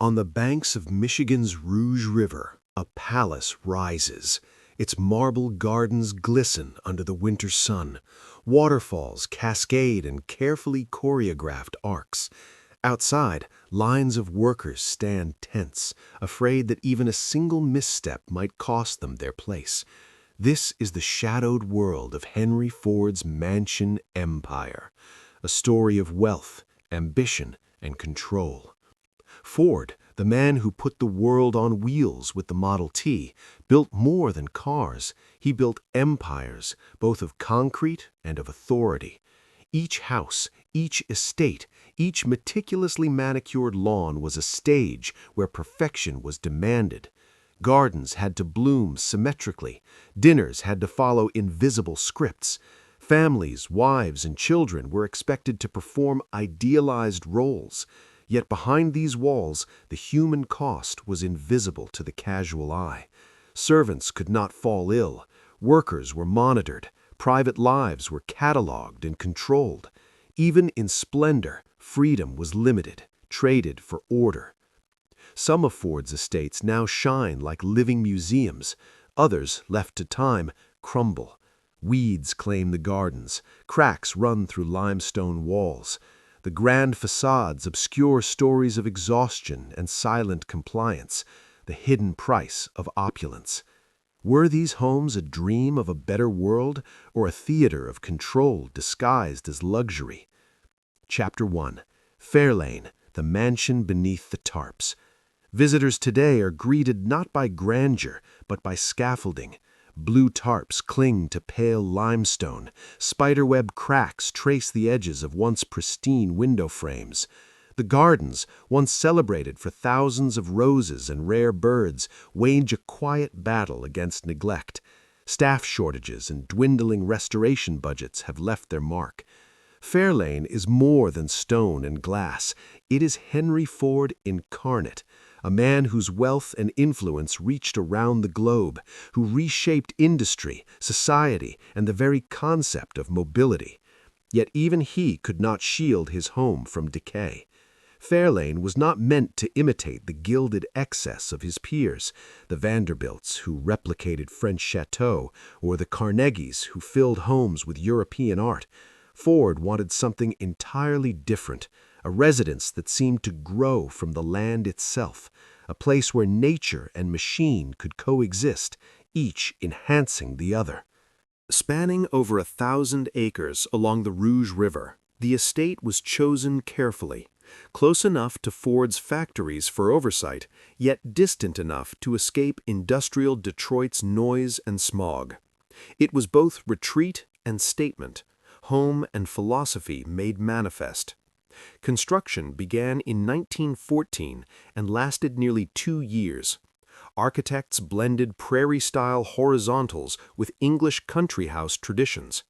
On the banks of Michigan's Rouge River, a palace rises. Its marble gardens glisten under the winter sun. Waterfalls cascade in carefully choreographed arcs. Outside, lines of workers stand tense, afraid that even a single misstep might cost them their place. This is the shadowed world of Henry Ford's Mansion Empire, a story of wealth, ambition, and control. Ford, the man who put the world on wheels with the Model T, built more than cars. He built empires, both of concrete and of authority. Each house, each estate, each meticulously manicured lawn was a stage where perfection was demanded. Gardens had to bloom symmetrically. Dinners had to follow invisible scripts. Families, wives, and children were expected to perform idealized roles. Yet behind these walls, the human cost was invisible to the casual eye. Servants could not fall ill. Workers were monitored. Private lives were cataloged and controlled. Even in splendor, freedom was limited, traded for order. Some of Ford's estates now shine like living museums. Others, left to time, crumble. Weeds claim the gardens. Cracks run through limestone walls. The grand facades obscure stories of exhaustion and silent compliance, the hidden price of opulence. Were these homes a dream of a better world or a theater of control disguised as luxury? Chapter 1. Fairlane, the mansion beneath the tarps. Visitors today are greeted not by grandeur, but by scaffolding. Blue tarps cling to pale limestone. Spiderweb cracks trace the edges of once pristine window frames. The gardens, once celebrated for thousands of roses and rare birds, wage a quiet battle against neglect. Staff shortages and dwindling restoration budgets have left their mark. Fairlane is more than stone and glass. It is Henry Ford incarnate. A man whose wealth and influence reached around the globe, who reshaped industry, society, and the very concept of mobility. Yet even he could not shield his home from decay. Fairlane was not meant to imitate the gilded excess of his peers, the Vanderbilts who replicated French chateaux, or the Carnegies who filled homes with European art. Ford wanted something entirely different, a residence that seemed to grow from the land itself, a place where nature and machine could coexist, each enhancing the other. Spanning over 1,000 acres along the Rouge River, the estate was chosen carefully, close enough to Ford's factories for oversight, yet distant enough to escape industrial Detroit's noise and smog. It was both retreat and statement, home and philosophy made manifest. Construction began in 1914 and lasted nearly 2 years. Architects blended prairie-style horizontals with English country house traditions.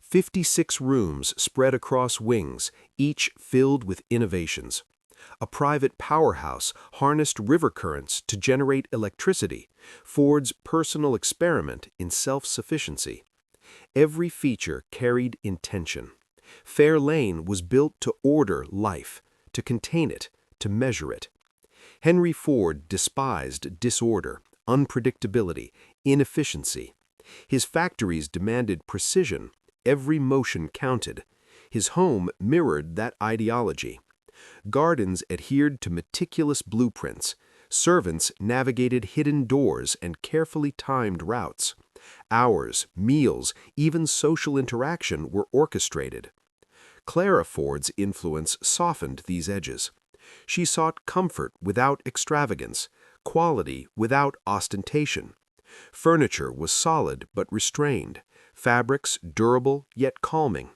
56 rooms spread across wings, each filled with innovations. A private powerhouse harnessed river currents to generate electricity, Ford's personal experiment in self-sufficiency. Every feature carried intention. Fairlane was built to order life, to contain it, to measure it. Henry Ford despised disorder, unpredictability, inefficiency. His factories demanded precision. Every motion counted. His home mirrored that ideology. Gardens adhered to meticulous blueprints. Servants navigated hidden doors and carefully timed routes. Hours, meals, even social interaction were orchestrated. Clara Ford's influence softened these edges. She sought comfort without extravagance, quality without ostentation. Furniture was solid but restrained, fabrics durable yet calming.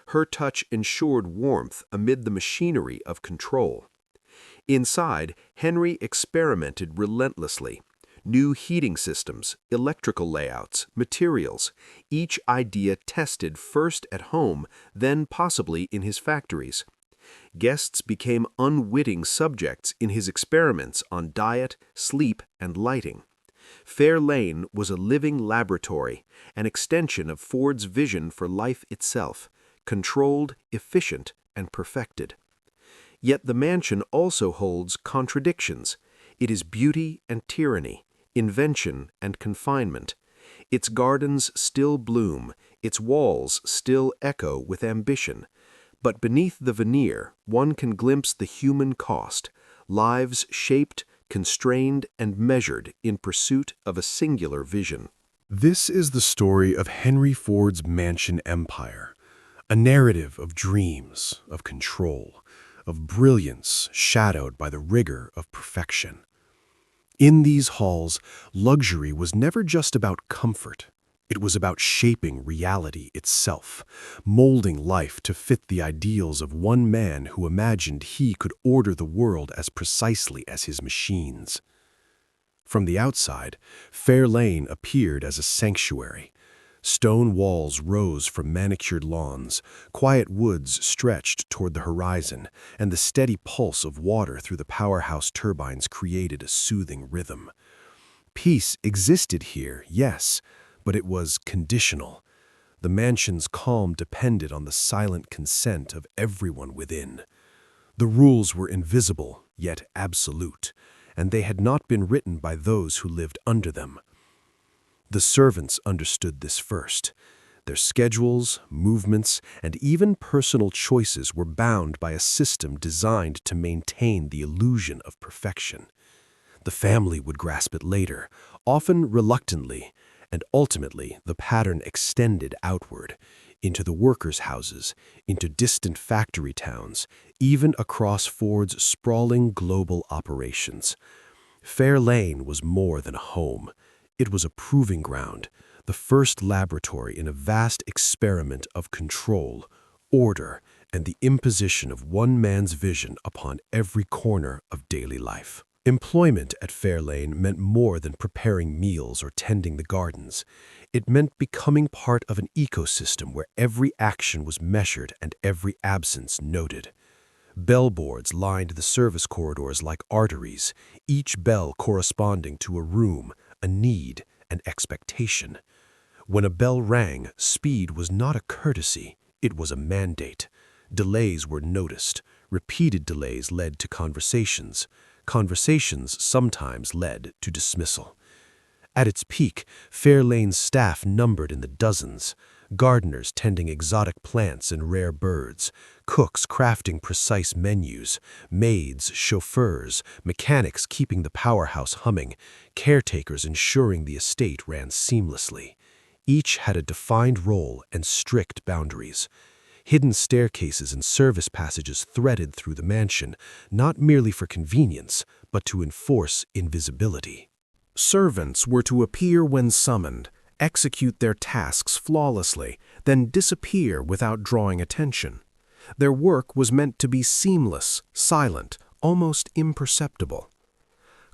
Her touch ensured warmth amid the machinery of control. Inside, Henry experimented relentlessly. New heating systems, electrical layouts, materials, each idea tested first at home, then possibly in his factories. Guests became unwitting subjects in his experiments on diet, sleep, and lighting. Fairlane was a living laboratory, an extension of Ford's vision for life itself, controlled, efficient, and perfected. Yet the mansion also holds contradictions. It is beauty and tyranny, invention and confinement. Its gardens still bloom, its walls still echo with ambition. But beneath the veneer, one can glimpse the human cost, lives shaped, constrained, and measured in pursuit of a singular vision. This is the story of Henry Ford's mansion empire, a narrative of dreams, of control, of brilliance shadowed by the rigor of perfection. In these halls, luxury was never just about comfort. It was about shaping reality itself, molding life to fit the ideals of one man who imagined he could order the world as precisely as his machines. From the outside, Fair Lane appeared as a sanctuary. Stone walls rose from manicured lawns, quiet woods stretched toward the horizon, and the steady pulse of water through the powerhouse turbines created a soothing rhythm. Peace existed here, yes, but it was conditional. The mansion's calm depended on the silent consent of everyone within. The rules were invisible, yet absolute, and they had not been written by those who lived under them. The servants understood this first. Their schedules, movements, and even personal choices were bound by a system designed to maintain the illusion of perfection. The family would grasp it later, often reluctantly, and ultimately the pattern extended outward, into the workers' houses, into distant factory towns, even across Ford's sprawling global operations. Fair Lane was more than a home. It was a proving ground, the first laboratory in a vast experiment of control, order, and the imposition of one man's vision upon every corner of daily life. Employment at Fair Lane meant more than preparing meals or tending the gardens. It meant becoming part of an ecosystem where every action was measured and every absence noted. Bellboards lined the service corridors like arteries, each bell corresponding to a room, a need, an expectation. When a bell rang, speed was not a courtesy, it was a mandate. Delays were noticed. Repeated delays led to conversations. Conversations sometimes led to dismissal. At its peak, Fair Lane's staff numbered in the dozens. Gardeners tending exotic plants and rare birds, cooks crafting precise menus, maids, chauffeurs, mechanics keeping the powerhouse humming, caretakers ensuring the estate ran seamlessly. Each had a defined role and strict boundaries. Hidden staircases and service passages threaded through the mansion, not merely for convenience, but to enforce invisibility. Servants were to appear when summoned, execute their tasks flawlessly, then disappear without drawing attention. Their work was meant to be seamless, silent, almost imperceptible.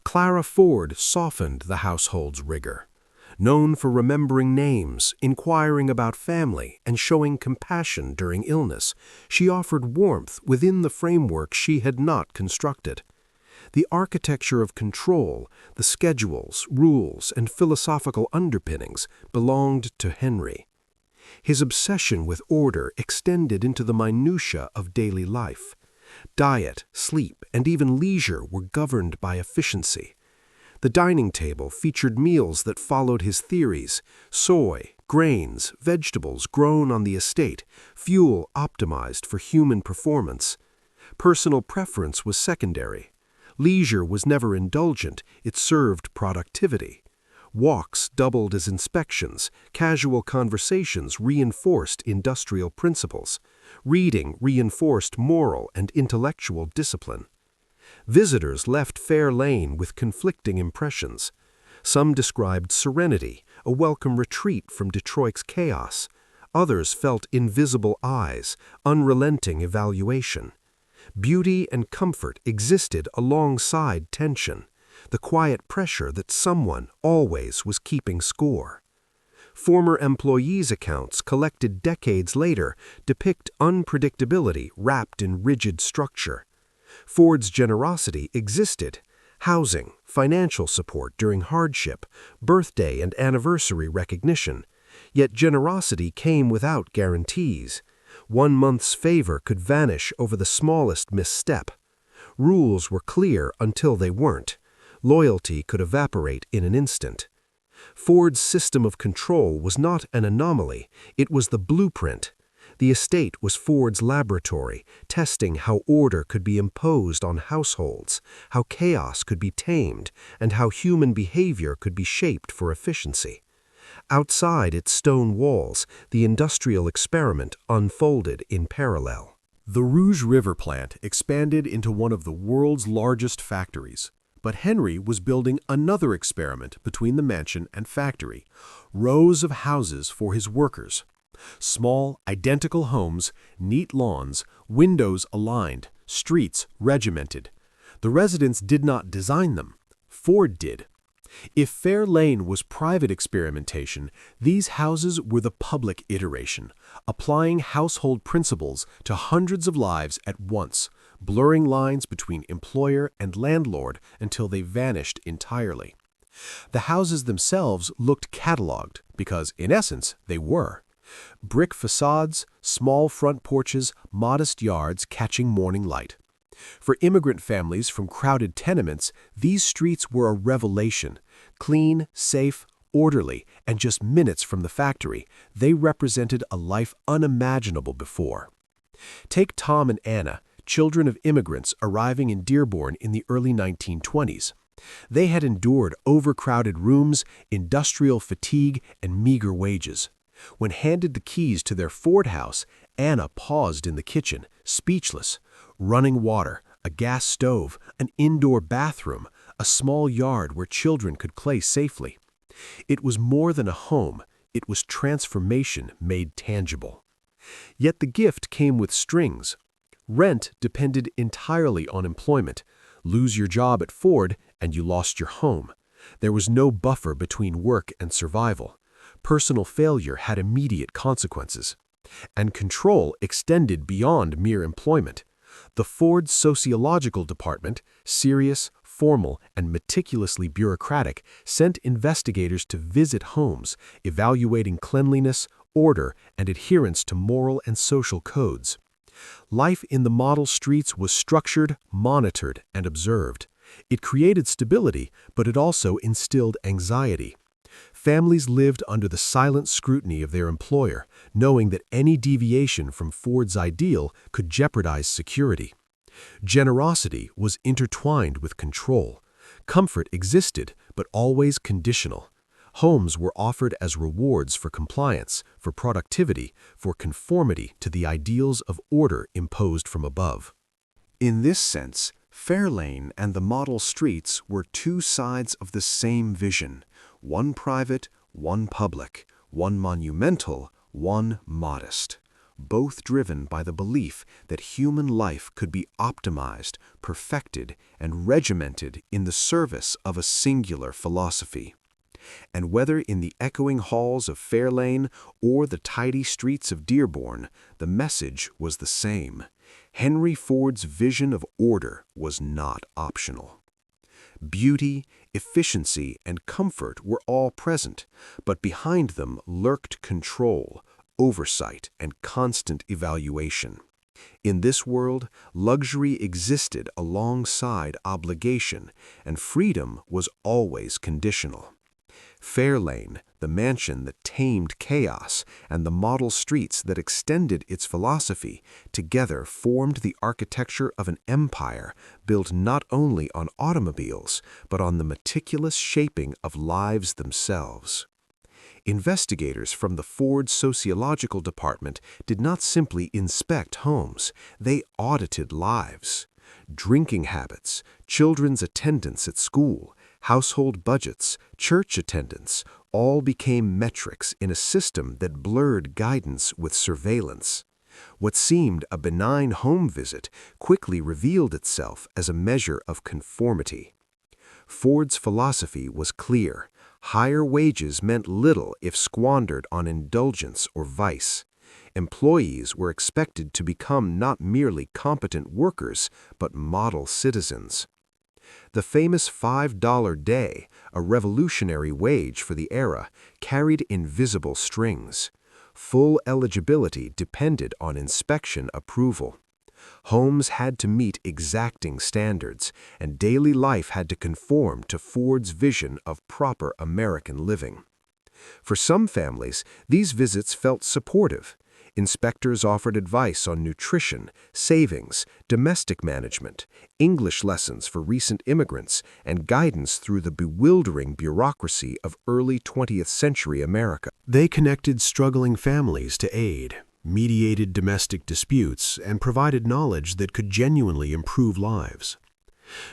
Clara Ford softened the household's rigor. Known for remembering names, inquiring about family, and showing compassion during illness, she offered warmth within the framework she had not constructed. The architecture of control, the schedules, rules, and philosophical underpinnings belonged to Henry. His obsession with order extended into the minutiae of daily life. Diet, sleep, and even leisure were governed by efficiency. The dining table featured meals that followed his theories: soy, grains, vegetables grown on the estate, fuel optimized for human performance. Personal preference was secondary. Leisure was never indulgent, it served productivity. Walks doubled as inspections, casual conversations reinforced industrial principles. Reading reinforced moral and intellectual discipline. Visitors left Fair Lane with conflicting impressions. Some described serenity, a welcome retreat from Detroit's chaos. Others felt invisible eyes, unrelenting evaluation. Beauty and comfort existed alongside tension, the quiet pressure that someone always was keeping score. Former employees' accounts collected decades later depict unpredictability wrapped in rigid structure. Ford's generosity existed: housing, financial support during hardship, birthday and anniversary recognition. Yet generosity came without guarantees. 1 month's favor could vanish over the smallest misstep. Rules were clear until they weren't. Loyalty could evaporate in an instant. Ford's system of control was not an anomaly, it was the blueprint. The estate was Ford's laboratory, testing how order could be imposed on households, how chaos could be tamed, and how human behavior could be shaped for efficiency. Outside its stone walls, the industrial experiment unfolded in parallel. The Rouge River plant expanded into one of the world's largest factories. But Henry was building another experiment between the mansion and factory, rows of houses for his workers. Small, identical homes, neat lawns, windows aligned, streets regimented. The residents did not design them. Ford did. If Fair Lane was private experimentation, these houses were the public iteration, applying household principles to hundreds of lives at once, blurring lines between employer and landlord until they vanished entirely. The houses themselves looked cataloged because, in essence, they were. Brick facades, small front porches, modest yards catching morning light. For immigrant families from crowded tenements, these streets were a revelation. Clean, safe, orderly, and just minutes from the factory, they represented a life unimaginable before. Take Tom and Anna, children of immigrants arriving in Dearborn in the early 1920s. They had endured overcrowded rooms, industrial fatigue, and meager wages. When handed the keys to their Ford house, Anna paused in the kitchen, speechless. Running water, a gas stove, an indoor bathroom, a small yard where children could play safely. It was more than a home, it was transformation made tangible. Yet the gift came with strings. Rent depended entirely on employment. Lose your job at Ford and you lost your home. There was no buffer between work and survival. Personal failure had immediate consequences. And control extended beyond mere employment. The Ford Sociological Department, serious, formal, and meticulously bureaucratic, sent investigators to visit homes, evaluating cleanliness, order, and adherence to moral and social codes. Life in the model streets was structured, monitored, and observed. It created stability, but it also instilled anxiety. Families lived under the silent scrutiny of their employer, knowing that any deviation from Ford's ideal could jeopardize security. Generosity was intertwined with control. Comfort existed, but always conditional. Homes were offered as rewards for compliance, for productivity, for conformity to the ideals of order imposed from above. In this sense, Fair Lane and the model streets were two sides of the same vision, one private, one public, one monumental, one modest, both driven by the belief that human life could be optimized, perfected, and regimented in the service of a singular philosophy. And whether in the echoing halls of Fair Lane or the tidy streets of Dearborn, the message was the same. Henry Ford's vision of order was not optional. Beauty, efficiency, and comfort were all present, but behind them lurked control, oversight, and constant evaluation. In this world, luxury existed alongside obligation, and freedom was always conditional. Fair Lane, the mansion that tamed chaos, and the model streets that extended its philosophy, together formed the architecture of an empire built not only on automobiles, but on the meticulous shaping of lives themselves. Investigators from the Ford Sociological Department did not simply inspect homes, they audited lives. Drinking habits, children's attendance at school, household budgets, church attendance, all became metrics in a system that blurred guidance with surveillance. What seemed a benign home visit quickly revealed itself as a measure of conformity. Ford's philosophy was clear. Higher wages meant little if squandered on indulgence or vice. Employees were expected to become not merely competent workers, but model citizens. The famous $5 day, a revolutionary wage for the era, carried invisible strings. Full eligibility depended on inspection approval. Homes had to meet exacting standards, and daily life had to conform to Ford's vision of proper American living. For some families, these visits felt supportive. Inspectors offered advice on nutrition, savings, domestic management, English lessons for recent immigrants, and guidance through the bewildering bureaucracy of early 20th century America. They connected struggling families to aid, mediated domestic disputes, and provided knowledge that could genuinely improve lives.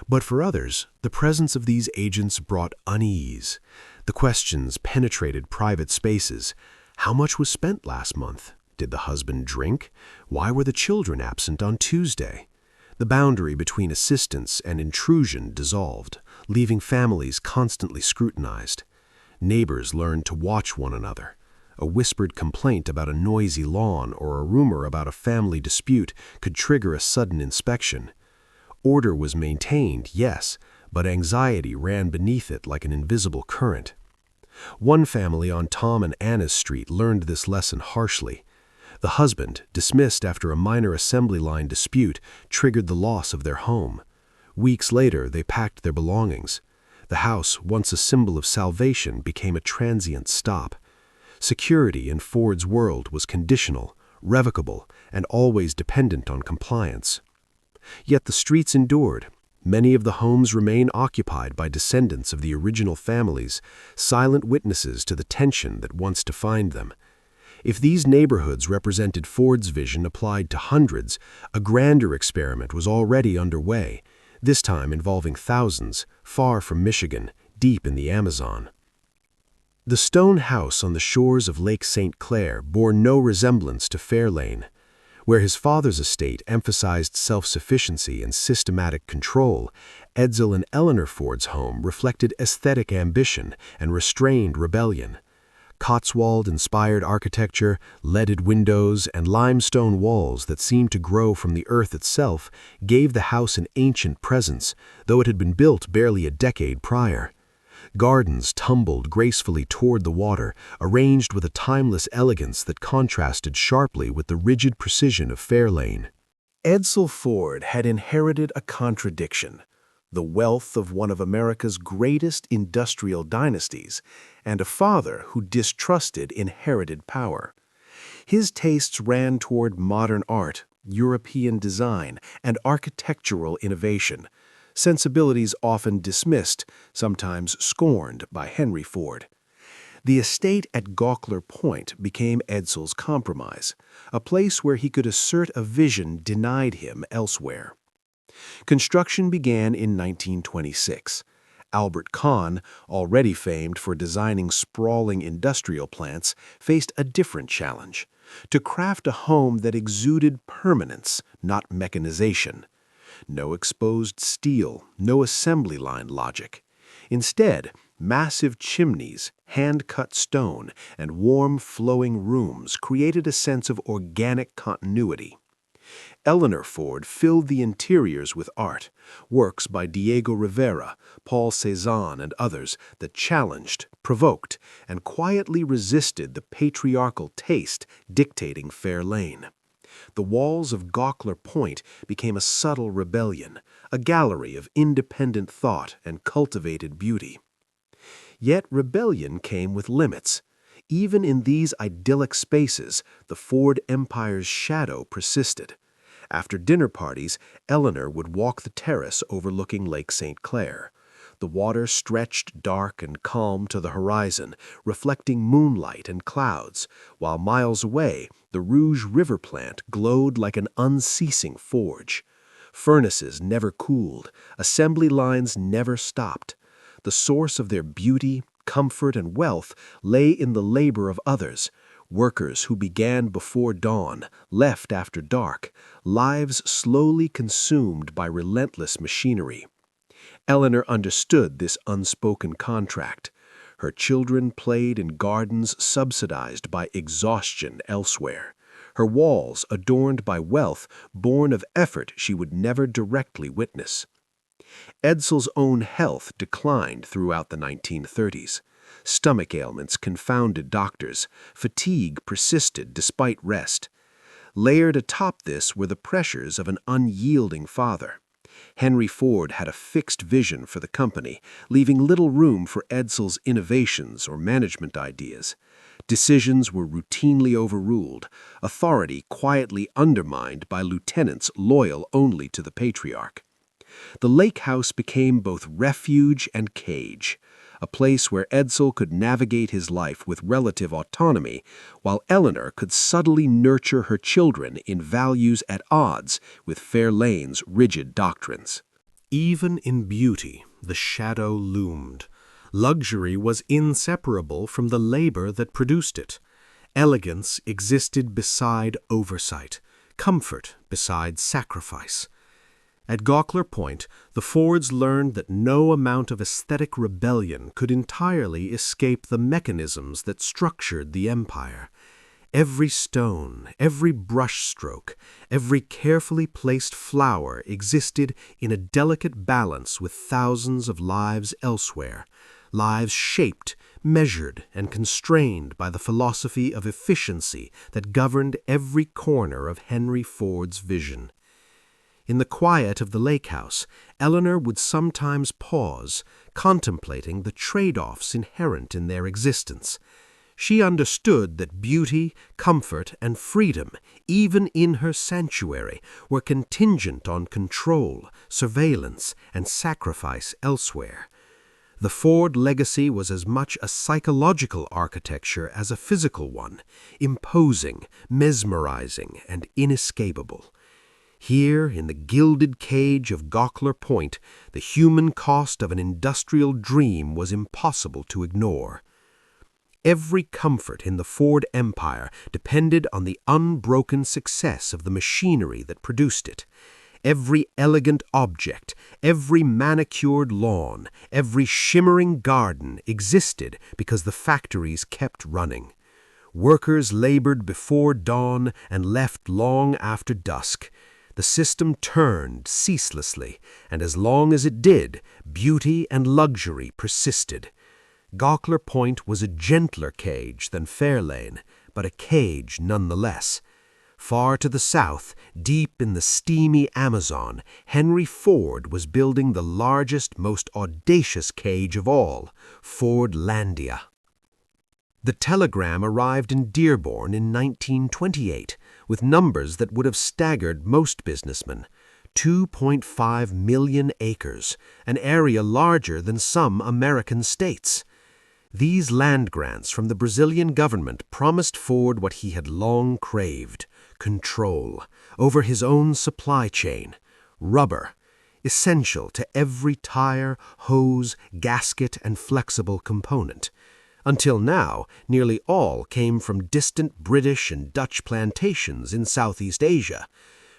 But for others, the presence of these agents brought unease. The questions penetrated private spaces. How much was spent last month? Did the husband drink? Why were the children absent on Tuesday? The boundary between assistance and intrusion dissolved, leaving families constantly scrutinized. Neighbors learned to watch one another. A whispered complaint about a noisy lawn or a rumor about a family dispute could trigger a sudden inspection. Order was maintained, yes, but anxiety ran beneath it like an invisible current. One family on Tom and Anna's street learned this lesson harshly. The husband, dismissed after a minor assembly line dispute, triggered the loss of their home. Weeks later, they packed their belongings. The house, once a symbol of salvation, became a transient stop. Security in Ford's world was conditional, revocable, and always dependent on compliance. Yet the streets endured. Many of the homes remain occupied by descendants of the original families, silent witnesses to the tension that once defined them. If these neighborhoods represented Ford's vision applied to hundreds, a grander experiment was already underway, this time involving thousands, far from Michigan, deep in the Amazon. The stone house on the shores of Lake St. Clair bore no resemblance to Fairlane. Where his father's estate emphasized self-sufficiency and systematic control, Edsel and Eleanor Ford's home reflected aesthetic ambition and restrained rebellion. Cotswold-inspired architecture, leaded windows, and limestone walls that seemed to grow from the earth itself gave the house an ancient presence, though it had been built barely a decade prior. Gardens tumbled gracefully toward the water, arranged with a timeless elegance that contrasted sharply with the rigid precision of Fairlane. Edsel Ford had inherited a contradiction: the wealth of one of America's greatest industrial dynasties, and a father who distrusted inherited power. His tastes ran toward modern art, European design, and architectural innovation, sensibilities often dismissed, sometimes scorned by Henry Ford. The estate at Gawkler Point became Edsel's compromise, a place where he could assert a vision denied him elsewhere. Construction began in 1926. Albert Kahn, already famed for designing sprawling industrial plants, faced a different challenge: to craft a home that exuded permanence, not mechanization. No exposed steel, no assembly line logic. Instead, massive chimneys, hand-cut stone, and warm, flowing rooms created a sense of organic continuity. Eleanor Ford filled the interiors with art, works by Diego Rivera, Paul Cézanne, and others that challenged, provoked, and quietly resisted the patriarchal taste dictating Fairlane. The walls of Gawkler Point became a subtle rebellion, a gallery of independent thought and cultivated beauty. Yet rebellion came with limits. Even in these idyllic spaces, the Ford Empire's shadow persisted. After dinner parties, Eleanor would walk the terrace overlooking Lake St. Clair. The water stretched dark and calm to the horizon, reflecting moonlight and clouds, while miles away, the Rouge River plant glowed like an unceasing forge. Furnaces never cooled, assembly lines never stopped. The source of their beauty, comfort, and wealth lay in the labor of others, workers who began before dawn, left after dark, lives slowly consumed by relentless machinery. Eleanor understood this unspoken contract. Her children played in gardens subsidized by exhaustion elsewhere. Her walls adorned by wealth born of effort she would never directly witness. Edsel's own health declined throughout the 1930s. Stomach ailments confounded doctors. Fatigue persisted despite rest. Layered atop this were the pressures of an unyielding father. Henry Ford had a fixed vision for the company, leaving little room for Edsel's innovations or management ideas. Decisions were routinely overruled, authority quietly undermined by lieutenants loyal only to the patriarch. The lake house became both refuge and cage, a place where Edsel could navigate his life with relative autonomy, while Eleanor could subtly nurture her children in values at odds with Fairlane's rigid doctrines. Even in beauty, the shadow loomed. Luxury was inseparable from the labor that produced it. Elegance existed beside oversight, comfort beside sacrifice. At Gawkler Point, the Fords learned that no amount of aesthetic rebellion could entirely escape the mechanisms that structured the empire. Every stone, every brushstroke, every carefully placed flower existed in a delicate balance with thousands of lives elsewhere, lives shaped, measured, and constrained by the philosophy of efficiency that governed every corner of Henry Ford's vision. In the quiet of the lake house, Eleanor would sometimes pause, contemplating the trade-offs inherent in their existence. She understood that beauty, comfort, and freedom, even in her sanctuary, were contingent on control, surveillance, and sacrifice elsewhere. The Ford legacy was as much a psychological architecture as a physical one, imposing, mesmerizing, and inescapable. Here, in the gilded cage of Gawkler Point, the human cost of an industrial dream was impossible to ignore. Every comfort in the Ford empire depended on the unbroken success of the machinery that produced it. Every elegant object, every manicured lawn, every shimmering garden existed because the factories kept running. Workers labored before dawn and left long after dusk. The system turned ceaselessly, and as long as it did, beauty and luxury persisted. Gawkler Point was a gentler cage than Fairlane, but a cage nonetheless. Far to the south, deep in the steamy Amazon, Henry Ford was building the largest, most audacious cage of all, Ford Landia. The telegram arrived in Dearborn in 1928, with numbers that would have staggered most businessmen. 2.5 million acres, an area larger than some American states. These land grants from the Brazilian government promised Ford what he had long craved: control over his own supply chain. Rubber, essential to every tire, hose, gasket, and flexible component. Until now, nearly all came from distant British and Dutch plantations in Southeast Asia.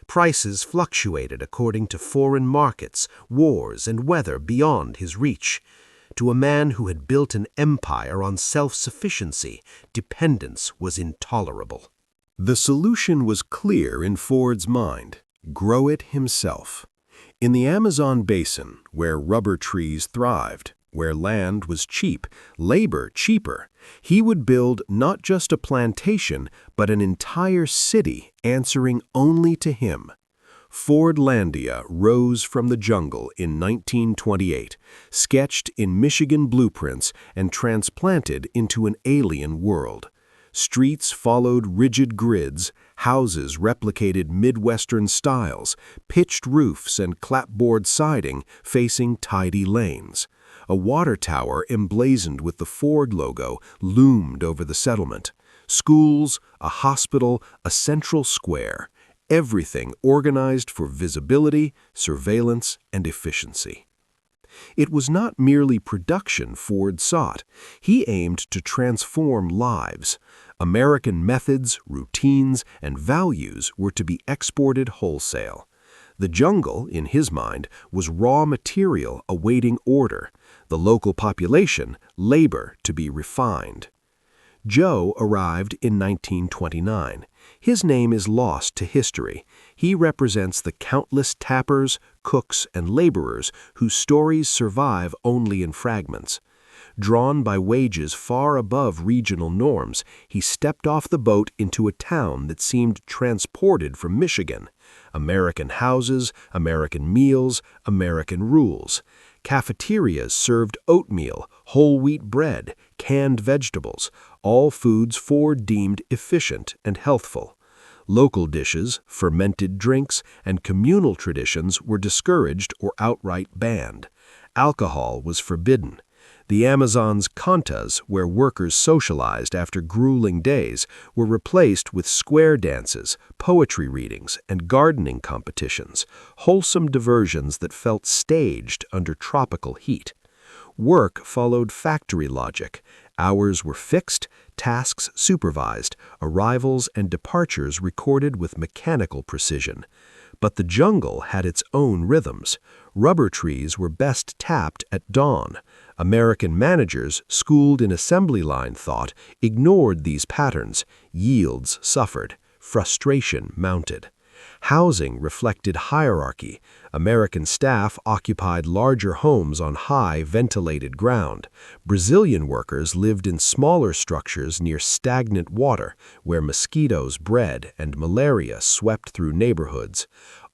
Prices fluctuated according to foreign markets, wars, and weather beyond his reach. To a man who had built an empire on self-sufficiency, dependence was intolerable. The solution was clear in Ford's mind: grow it himself. In the Amazon basin, where rubber trees thrived, where land was cheap, labor cheaper, he would build not just a plantation, but an entire city answering only to him. Fordlandia rose from the jungle in 1928, sketched in Michigan blueprints and transplanted into an alien world. Streets followed rigid grids, houses replicated Midwestern styles, pitched roofs and clapboard siding facing tidy lanes. A water tower emblazoned with the Ford logo loomed over the settlement. Schools, a hospital, a central square, everything organized for visibility, surveillance, and efficiency. It was not merely production Ford sought. He aimed to transform lives. American methods, routines, and values were to be exported wholesale. The jungle, in his mind, was raw material awaiting order, the local population, labor to be refined. Joe arrived in 1929. His name is lost to history. He represents the countless tappers, cooks, and laborers whose stories survive only in fragments. Drawn by wages far above regional norms, he stepped off the boat into a town that seemed transported from Michigan. American houses, American meals, American rules. Cafeterias served oatmeal, whole wheat bread, canned vegetables, all foods Ford deemed efficient and healthful. Local dishes, fermented drinks, and communal traditions were discouraged or outright banned. Alcohol was forbidden. The Amazon's cantas, where workers socialized after grueling days, were replaced with square dances, poetry readings, and gardening competitions, wholesome diversions that felt staged under tropical heat. Work followed factory logic. Hours were fixed, tasks supervised, arrivals and departures recorded with mechanical precision. But the jungle had its own rhythms. Rubber trees were best tapped at dawn. American managers, schooled in assembly line thought, ignored these patterns. Yields suffered. Frustration mounted. Housing reflected hierarchy. American staff occupied larger homes on high, ventilated ground. Brazilian workers lived in smaller structures near stagnant water, where mosquitoes bred and malaria swept through neighborhoods.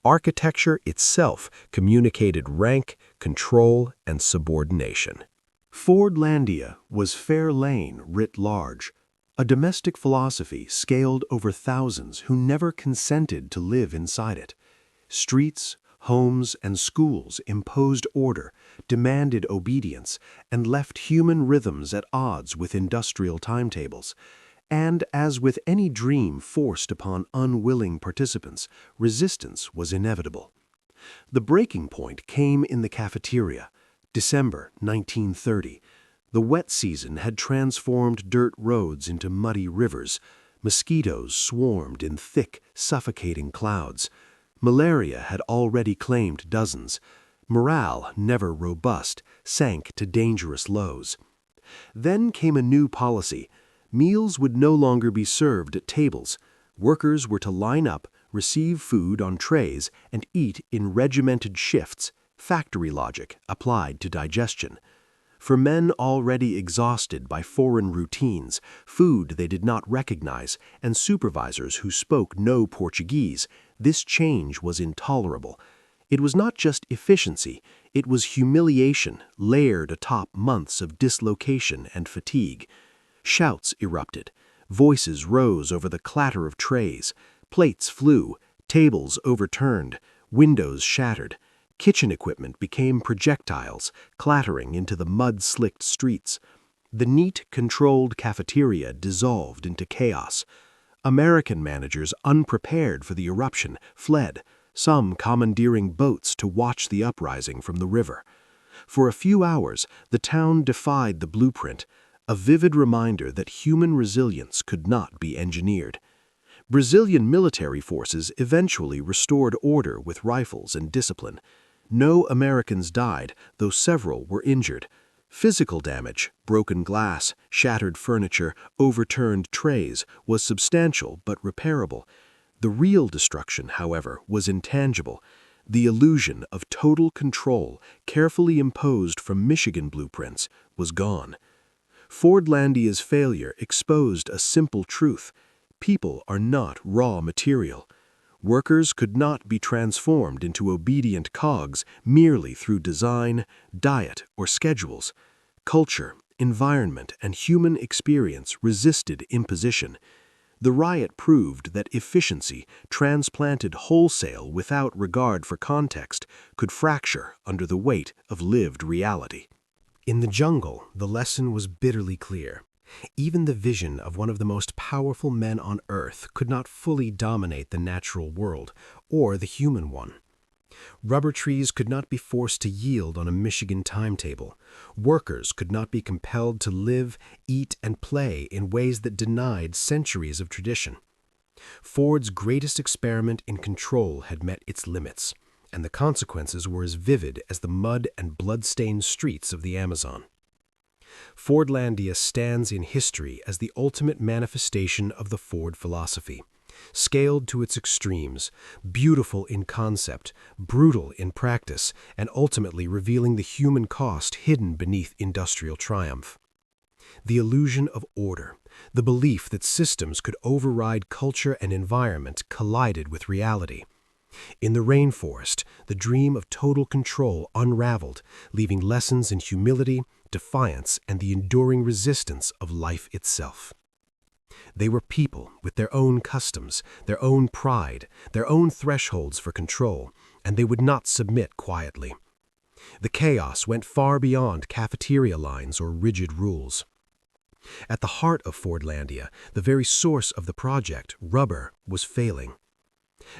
Architecture itself communicated rank, control, and subordination. Ford Landia was fair lane writ large, a domestic philosophy scaled over thousands who never consented to live inside it. Streets, homes, and schools imposed order, demanded obedience, and left human rhythms at odds with industrial timetables. And as with any dream forced upon unwilling participants, resistance was inevitable. The breaking point came in the cafeteria. December 1930. The wet season had transformed dirt roads into muddy rivers. Mosquitoes swarmed in thick, suffocating clouds. Malaria had already claimed dozens. Morale, never robust, sank to dangerous lows. Then came a new policy. Meals would no longer be served at tables. Workers were to line up, receive food on trays, and eat in regimented shifts, factory logic applied to digestion. For men already exhausted by foreign routines, food they did not recognize, and supervisors who spoke no Portuguese, this change was intolerable. It was not just efficiency, it was humiliation layered atop months of dislocation and fatigue. Shouts erupted. Voices rose over the clatter of trays. Plates flew, tables overturned, windows shattered. Kitchen equipment became projectiles, clattering into the mud-slicked streets. The neat, controlled cafeteria dissolved into chaos. American managers, unprepared for the eruption, fled, some commandeering boats to watch the uprising from the river. For a few hours, the town defied the blueprint, a vivid reminder that human resilience could not be engineered. Brazilian military forces eventually restored order with rifles and discipline. No Americans died, though several were injured. Physical damage, broken glass, shattered furniture, overturned trays, was substantial but repairable. The real destruction, however, was intangible. The illusion of total control, carefully imposed from Michigan blueprints, was gone. Ford Landia's failure exposed a simple truth. People are not raw material. Workers could not be transformed into obedient cogs merely through design, diet, or schedules. Culture, environment, and human experience resisted imposition. The riot proved that efficiency, transplanted wholesale without regard for context, could fracture under the weight of lived reality. In the jungle, the lesson was bitterly clear. Even the vision of one of the most powerful men on Earth could not fully dominate the natural world, or the human one. Rubber trees could not be forced to yield on a Michigan timetable. Workers could not be compelled to live, eat, and play in ways that denied centuries of tradition. Ford's greatest experiment in control had met its limits, and the consequences were as vivid as the mud and blood-stained streets of the Amazon. Ford Landia stands in history as the ultimate manifestation of the Ford philosophy. Scaled to its extremes, beautiful in concept, brutal in practice, and ultimately revealing the human cost hidden beneath industrial triumph. The illusion of order, the belief that systems could override culture and environment collided with reality. In the rainforest, the dream of total control unraveled, leaving lessons in humility, defiance, and the enduring resistance of life itself. They were people with their own customs, their own pride, their own thresholds for control, and they would not submit quietly. The chaos went far beyond cafeteria lines or rigid rules. At the heart of Fordlandia, the very source of the project, rubber, was failing.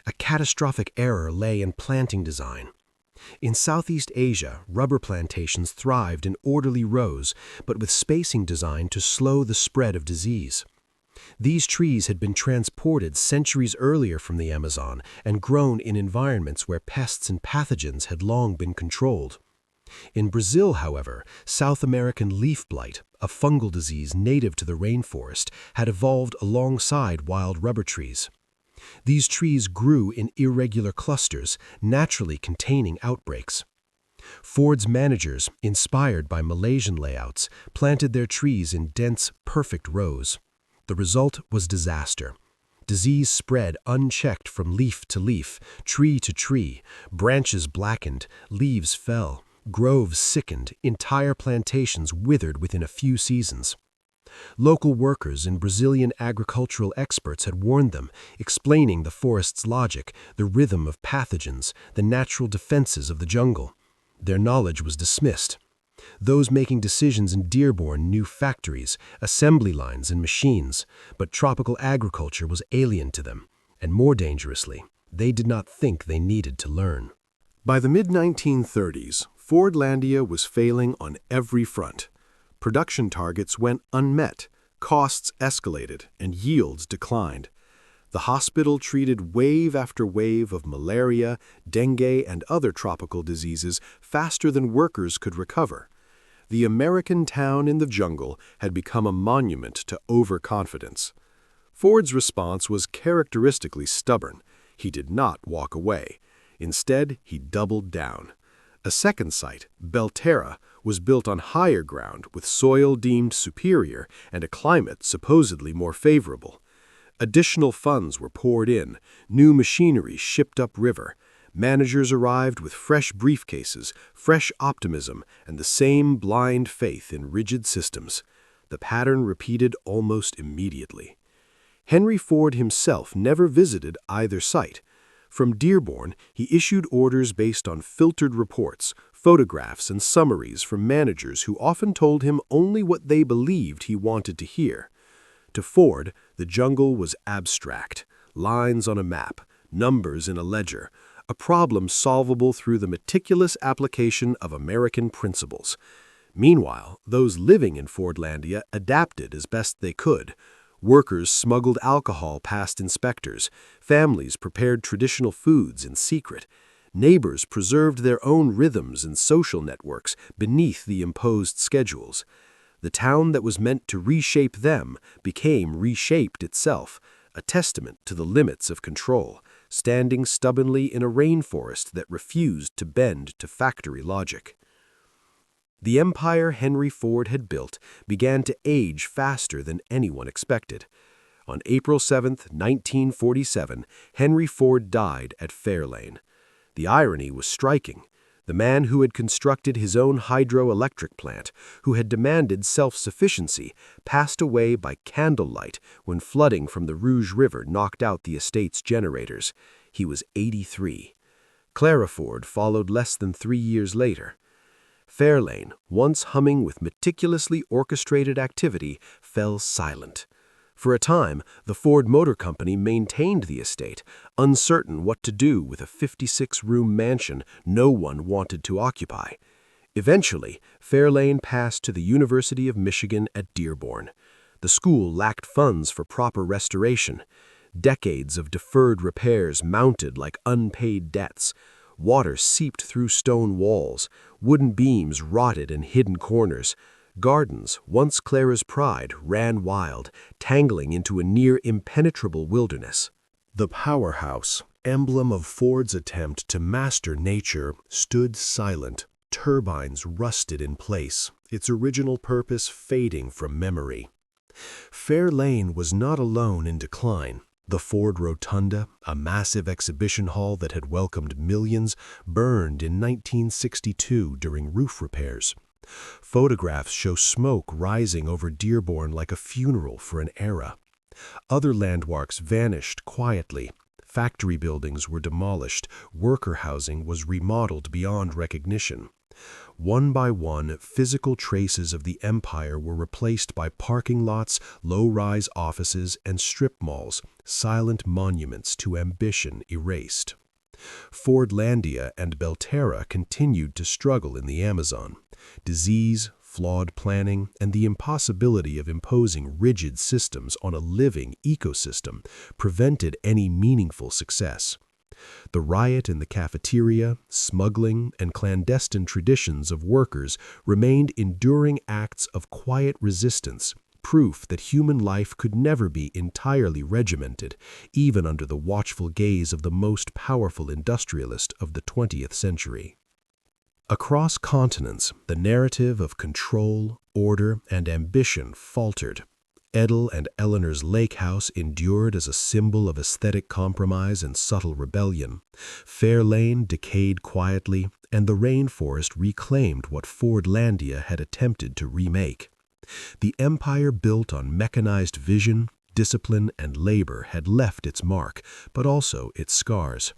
A catastrophic error lay in planting design. In Southeast Asia, rubber plantations thrived in orderly rows, but with spacing designed to slow the spread of disease. These trees had been transported centuries earlier from the Amazon and grown in environments where pests and pathogens had long been controlled. In Brazil, however, South American leaf blight, a fungal disease native to the rainforest, had evolved alongside wild rubber trees. These trees grew in irregular clusters, naturally containing outbreaks. Ford's managers, inspired by Malaysian layouts, planted their trees in dense, perfect rows. The result was disaster. Disease spread unchecked from leaf to leaf, tree to tree. Branches blackened, leaves fell, groves sickened, entire plantations withered within a few seasons. Local workers and Brazilian agricultural experts had warned them, explaining the forest's logic, the rhythm of pathogens, the natural defenses of the jungle. Their knowledge was dismissed. Those making decisions in Dearborn knew factories, assembly lines, and machines, but tropical agriculture was alien to them, and more dangerously, they did not think they needed to learn. By the mid-1930s, Fordlandia was failing on every front. Production targets went unmet, costs escalated, and yields declined. The hospital treated wave after wave of malaria, dengue, and other tropical diseases faster than workers could recover. The American town in the jungle had become a monument to overconfidence. Ford's response was characteristically stubborn. He did not walk away. Instead, he doubled down. A second site, Belterra, was built on higher ground with soil deemed superior and a climate supposedly more favorable. Additional funds were poured in, new machinery shipped upriver. Managers arrived with fresh briefcases, fresh optimism, and the same blind faith in rigid systems. The pattern repeated almost immediately. Henry Ford himself never visited either site. From Dearborn, he issued orders based on filtered reports, photographs, and summaries from managers who often told him only what they believed he wanted to hear. To Ford, the jungle was abstract, lines on a map, numbers in a ledger, a problem solvable through the meticulous application of American principles. Meanwhile, those living in Fordlandia adapted as best they could. Workers smuggled alcohol past inspectors, families prepared traditional foods in secret, neighbors preserved their own rhythms and social networks beneath the imposed schedules. The town that was meant to reshape them became reshaped itself, a testament to the limits of control, standing stubbornly in a rainforest that refused to bend to factory logic. The empire Henry Ford had built began to age faster than anyone expected. On April 7, 1947, Henry Ford died at Fairlane. The irony was striking. The man who had constructed his own hydroelectric plant, who had demanded self-sufficiency, passed away by candlelight when flooding from the Rouge River knocked out the estate's generators. He was 83. Clara Ford followed less than 3 years later. Fairlane, once humming with meticulously orchestrated activity, fell silent. For a time, the Ford Motor Company maintained the estate, uncertain what to do with a 56-room mansion no one wanted to occupy. Eventually, Fairlane passed to the University of Michigan at Dearborn. The school lacked funds for proper restoration. Decades of deferred repairs mounted like unpaid debts. Water seeped through stone walls. Wooden beams rotted in hidden corners. Gardens, once Clara's pride, ran wild, tangling into a near-impenetrable wilderness. The powerhouse, emblem of Ford's attempt to master nature, stood silent, turbines rusted in place, its original purpose fading from memory. Fair Lane was not alone in decline. The Ford Rotunda, a massive exhibition hall that had welcomed millions, burned in 1962 during roof repairs. Photographs show smoke rising over Dearborn like a funeral for an era. Other landmarks vanished quietly. Factory buildings were demolished, worker housing was remodeled beyond recognition. One by one, physical traces of the empire were replaced by parking lots, low-rise offices, and strip malls, silent monuments to ambition erased. Ford Landia and Belterra continued to struggle in the Amazon. Disease, flawed planning, and the impossibility of imposing rigid systems on a living ecosystem prevented any meaningful success. The riot in the cafeteria, smuggling, and clandestine traditions of workers remained enduring acts of quiet resistance, proof that human life could never be entirely regimented, even under the watchful gaze of the most powerful industrialist of the 20th century. Across continents, the narrative of control, order, and ambition faltered. Edel and Eleanor's lake house endured as a symbol of aesthetic compromise and subtle rebellion. Fair Lane decayed quietly, and the rainforest reclaimed what Ford Landia had attempted to remake. The empire built on mechanized vision, discipline, and labor had left its mark, but also its scars.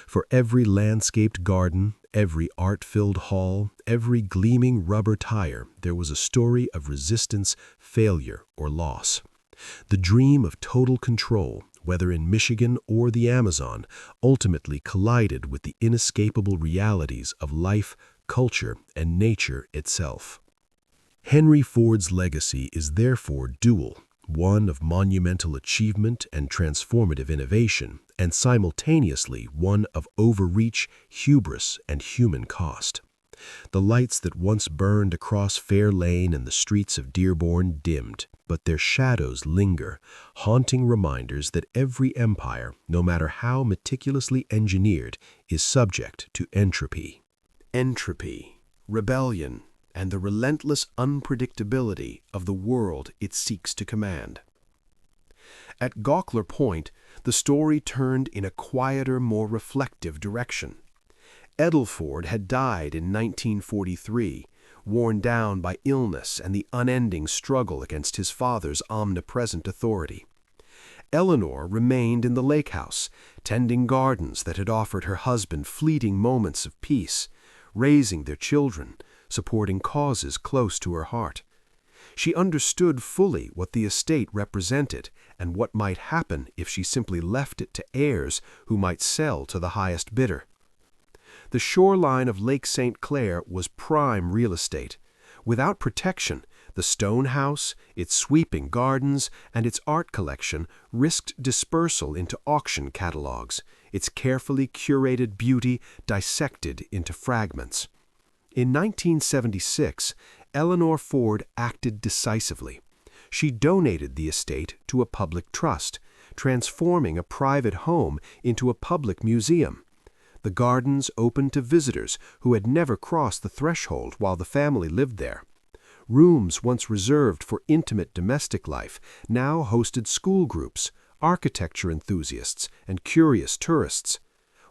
For every landscaped garden, every art-filled hall, every gleaming rubber tire, there was a story of resistance, failure, or loss. The dream of total control, whether in Michigan or the Amazon, ultimately collided with the inescapable realities of life, culture, and nature itself. Henry Ford's legacy is therefore dual, one of monumental achievement and transformative innovation, and simultaneously one of overreach, hubris, and human cost. The lights that once burned across Fair Lane and the streets of Dearborn dimmed, but their shadows linger, haunting reminders that every empire, no matter how meticulously engineered, is subject to entropy. Entropy, rebellion, and the relentless unpredictability of the world it seeks to command. At Gawkler Point, the story turned in a quieter, more reflective direction. Edelford had died in 1943, worn down by illness and the unending struggle against his father's omnipresent authority. Eleanor remained in the lake house, tending gardens that had offered her husband fleeting moments of peace, raising their children, supporting causes close to her heart. She understood fully what the estate represented and what might happen if she simply left it to heirs who might sell to the highest bidder. The shoreline of Lake St. Clair was prime real estate. Without protection, the stone house, its sweeping gardens, and its art collection risked dispersal into auction catalogs, its carefully curated beauty dissected into fragments. In 1976, Eleanor Ford acted decisively. She donated the estate to a public trust, transforming a private home into a public museum. The gardens opened to visitors who had never crossed the threshold while the family lived there. Rooms once reserved for intimate domestic life now hosted school groups, architecture enthusiasts, and curious tourists.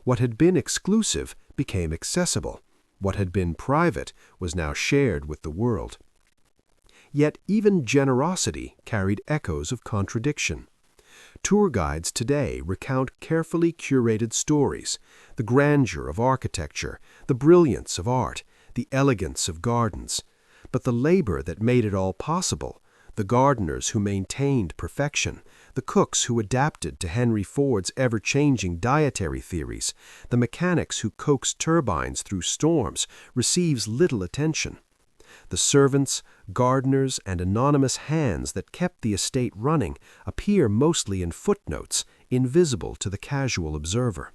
What had been exclusive became accessible. What had been private was now shared with the world. Yet even generosity carried echoes of contradiction. Tour guides today recount carefully curated stories, the grandeur of architecture, the brilliance of art, the elegance of gardens. But the labor that made it all possible, the gardeners who maintained perfection, the cooks who adapted to Henry Ford's ever-changing dietary theories, the mechanics who coaxed turbines through storms, receives little attention. The servants, gardeners, and anonymous hands that kept the estate running appear mostly in footnotes, invisible to the casual observer.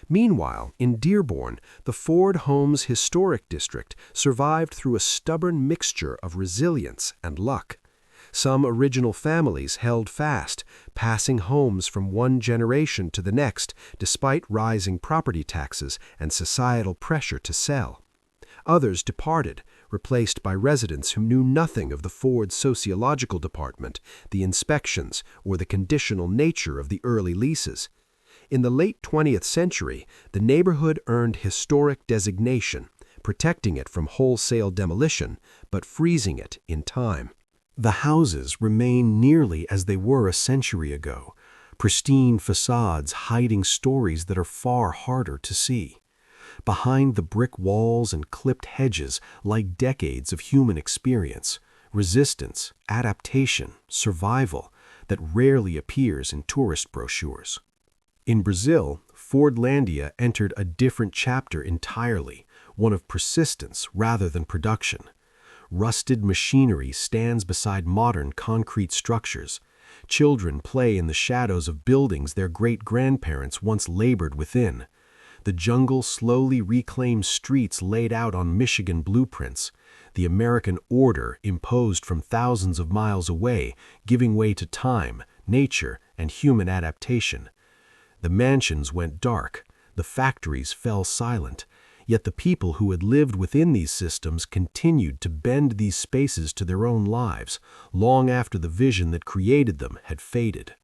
Meanwhile, in Dearborn, the Ford Homes Historic District survived through a stubborn mixture of resilience and luck. Some original families held fast, passing homes from one generation to the next despite rising property taxes and societal pressure to sell. Others departed, replaced by residents who knew nothing of the Ford's sociological department, the inspections, or the conditional nature of the early leases. In the late 20th century, the neighborhood earned historic designation, protecting it from wholesale demolition, but freezing it in time. The houses remain nearly as they were a century ago, pristine facades hiding stories that are far harder to see. Behind the brick walls and clipped hedges lie decades of human experience, resistance, adaptation, survival that rarely appears in tourist brochures. In Brazil, Ford Landia entered a different chapter entirely, one of persistence rather than production. Rusted machinery stands beside modern concrete structures. Children play in the shadows of buildings their great-grandparents once labored within. The jungle slowly reclaims streets laid out on Michigan blueprints, the American order imposed from thousands of miles away, giving way to time, nature, and human adaptation. The mansions went dark, the factories fell silent, yet the people who had lived within these systems continued to bend these spaces to their own lives, long after the vision that created them had faded.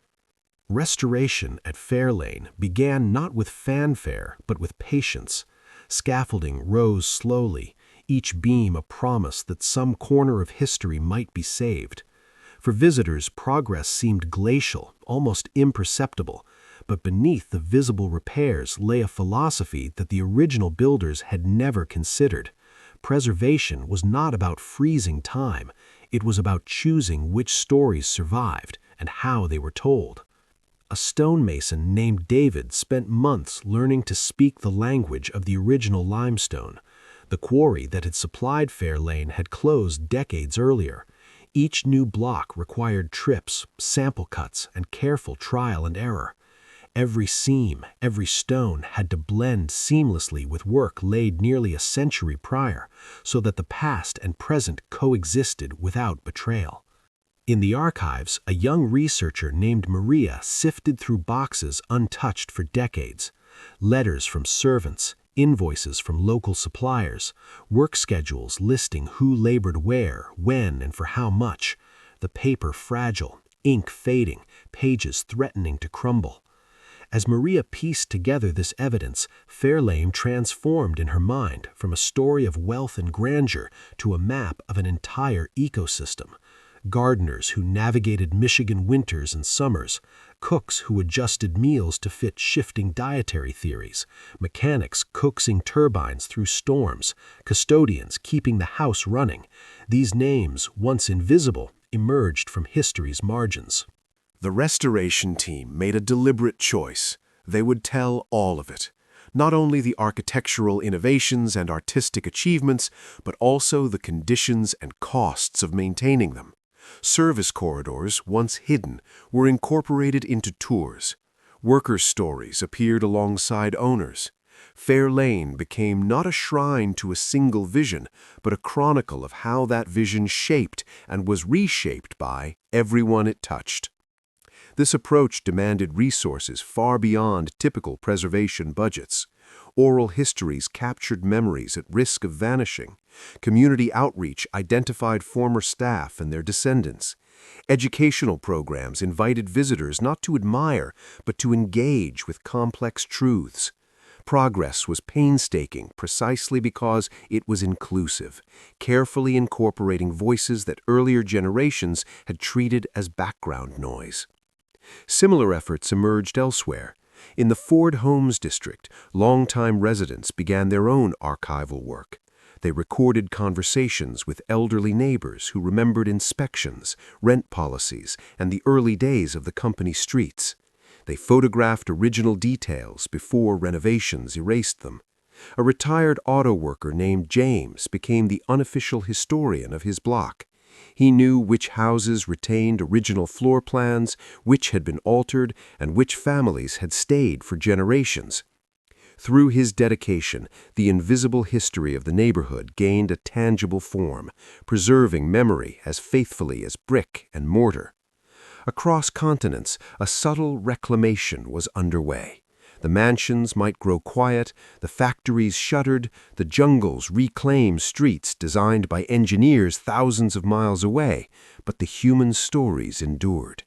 Restoration at Fairlane began not with fanfare, but with patience. Scaffolding rose slowly, each beam a promise that some corner of history might be saved. For visitors, progress seemed glacial, almost imperceptible, but beneath the visible repairs lay a philosophy that the original builders had never considered. Preservation was not about freezing time, it was about choosing which stories survived and how they were told. A stonemason named David spent months learning to speak the language of the original limestone. The quarry that had supplied Fairlane had closed decades earlier. Each new block required trips, sample cuts, and careful trial and error. Every seam, every stone had to blend seamlessly with work laid nearly a century prior, so that the past and present coexisted without betrayal. In the archives, a young researcher named Maria sifted through boxes untouched for decades. Letters from servants, invoices from local suppliers, work schedules listing who labored where, when, and for how much. The paper fragile, ink fading, pages threatening to crumble. As Maria pieced together this evidence, Fairlane transformed in her mind from a story of wealth and grandeur to a map of an entire ecosystem. Gardeners who navigated Michigan winters and summers, cooks who adjusted meals to fit shifting dietary theories, mechanics coaxing turbines through storms, custodians keeping the house running. These names, once invisible, emerged from history's margins. The restoration team made a deliberate choice. They would tell all of it. Not only the architectural innovations and artistic achievements, but also the conditions and costs of maintaining them. Service corridors, once hidden, were incorporated into tours. Workers' stories appeared alongside owners. Fairlane became not a shrine to a single vision, but a chronicle of how that vision shaped and was reshaped by everyone it touched. This approach demanded resources far beyond typical preservation budgets. Oral histories captured memories at risk of vanishing. Community outreach identified former staff and their descendants. Educational programs invited visitors not to admire, but to engage with complex truths. Progress was painstaking precisely because it was inclusive, carefully incorporating voices that earlier generations had treated as background noise. Similar efforts emerged elsewhere. In the Ford Homes district, longtime residents began their own archival work. They recorded conversations with elderly neighbors who remembered inspections, rent policies, and the early days of the company streets. They photographed original details before renovations erased them. A retired auto worker named James became the unofficial historian of his block. He knew which houses retained original floor plans, which had been altered, and which families had stayed for generations. Through his dedication, the invisible history of the neighborhood gained a tangible form, preserving memory as faithfully as brick and mortar. Across continents, a subtle reclamation was underway. The mansions might grow quiet, the factories shuttered, the jungles reclaim streets designed by engineers thousands of miles away, but the human stories endured.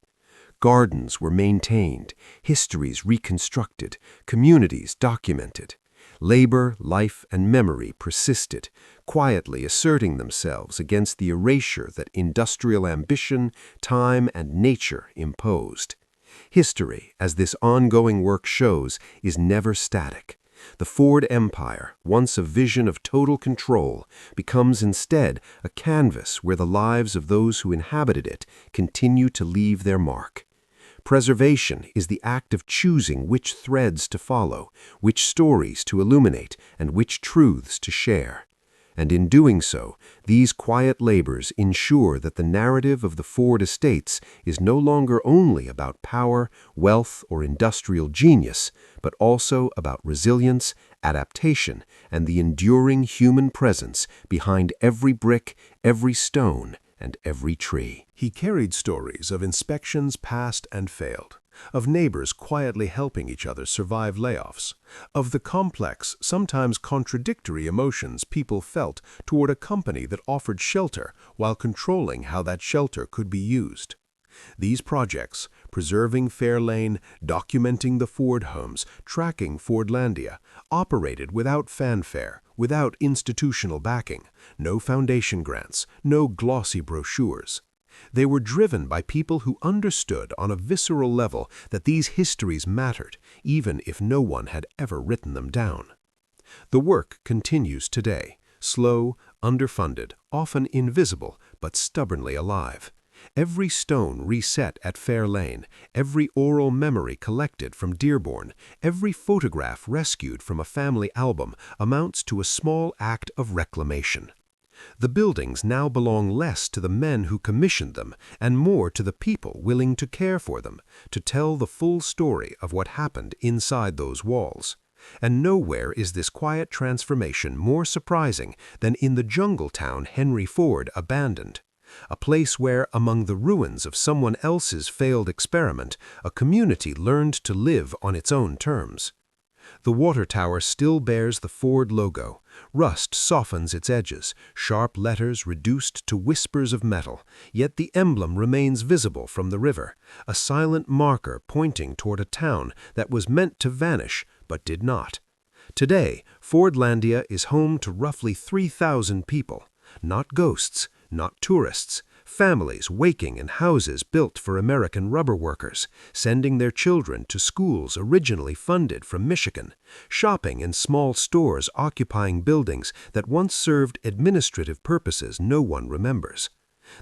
Gardens were maintained, histories reconstructed, communities documented. Labor, life, and memory persisted, quietly asserting themselves against the erasure that industrial ambition, time, and nature imposed. History, as this ongoing work shows, is never static. The Ford Empire, once a vision of total control, becomes instead a canvas where the lives of those who inhabited it continue to leave their mark. Preservation is the act of choosing which threads to follow, which stories to illuminate, and which truths to share. And in doing so, these quiet labors ensure that the narrative of the Ford estates is no longer only about power, wealth, or industrial genius, but also about resilience, adaptation, and the enduring human presence behind every brick, every stone, and every tree. He carried stories of inspections passed and failed, of neighbors quietly helping each other survive layoffs, of the complex, sometimes contradictory emotions people felt toward a company that offered shelter while controlling how that shelter could be used. These projects, preserving Fair Lane, documenting the Ford homes, tracking Fordlandia, operated without fanfare, without institutional backing, no foundation grants, no glossy brochures. They were driven by people who understood on a visceral level that these histories mattered, even if no one had ever written them down. The work continues today, slow, underfunded, often invisible, but stubbornly alive. Every stone reset at Fair Lane, every oral memory collected from Dearborn, every photograph rescued from a family album amounts to a small act of reclamation. The buildings now belong less to the men who commissioned them and more to the people willing to care for them, to tell the full story of what happened inside those walls. And nowhere is this quiet transformation more surprising than in the jungle town Henry Ford abandoned. A place where, among the ruins of someone else's failed experiment, a community learned to live on its own terms. The water tower still bears the Ford logo. Rust softens its edges, sharp letters reduced to whispers of metal, yet the emblem remains visible from the river, a silent marker pointing toward a town that was meant to vanish but did not. Today, Fordlandia is home to roughly 3,000 people, not ghosts, not tourists, families waking in houses built for American rubber workers, sending their children to schools originally funded from Michigan, shopping in small stores occupying buildings that once served administrative purposes no one remembers.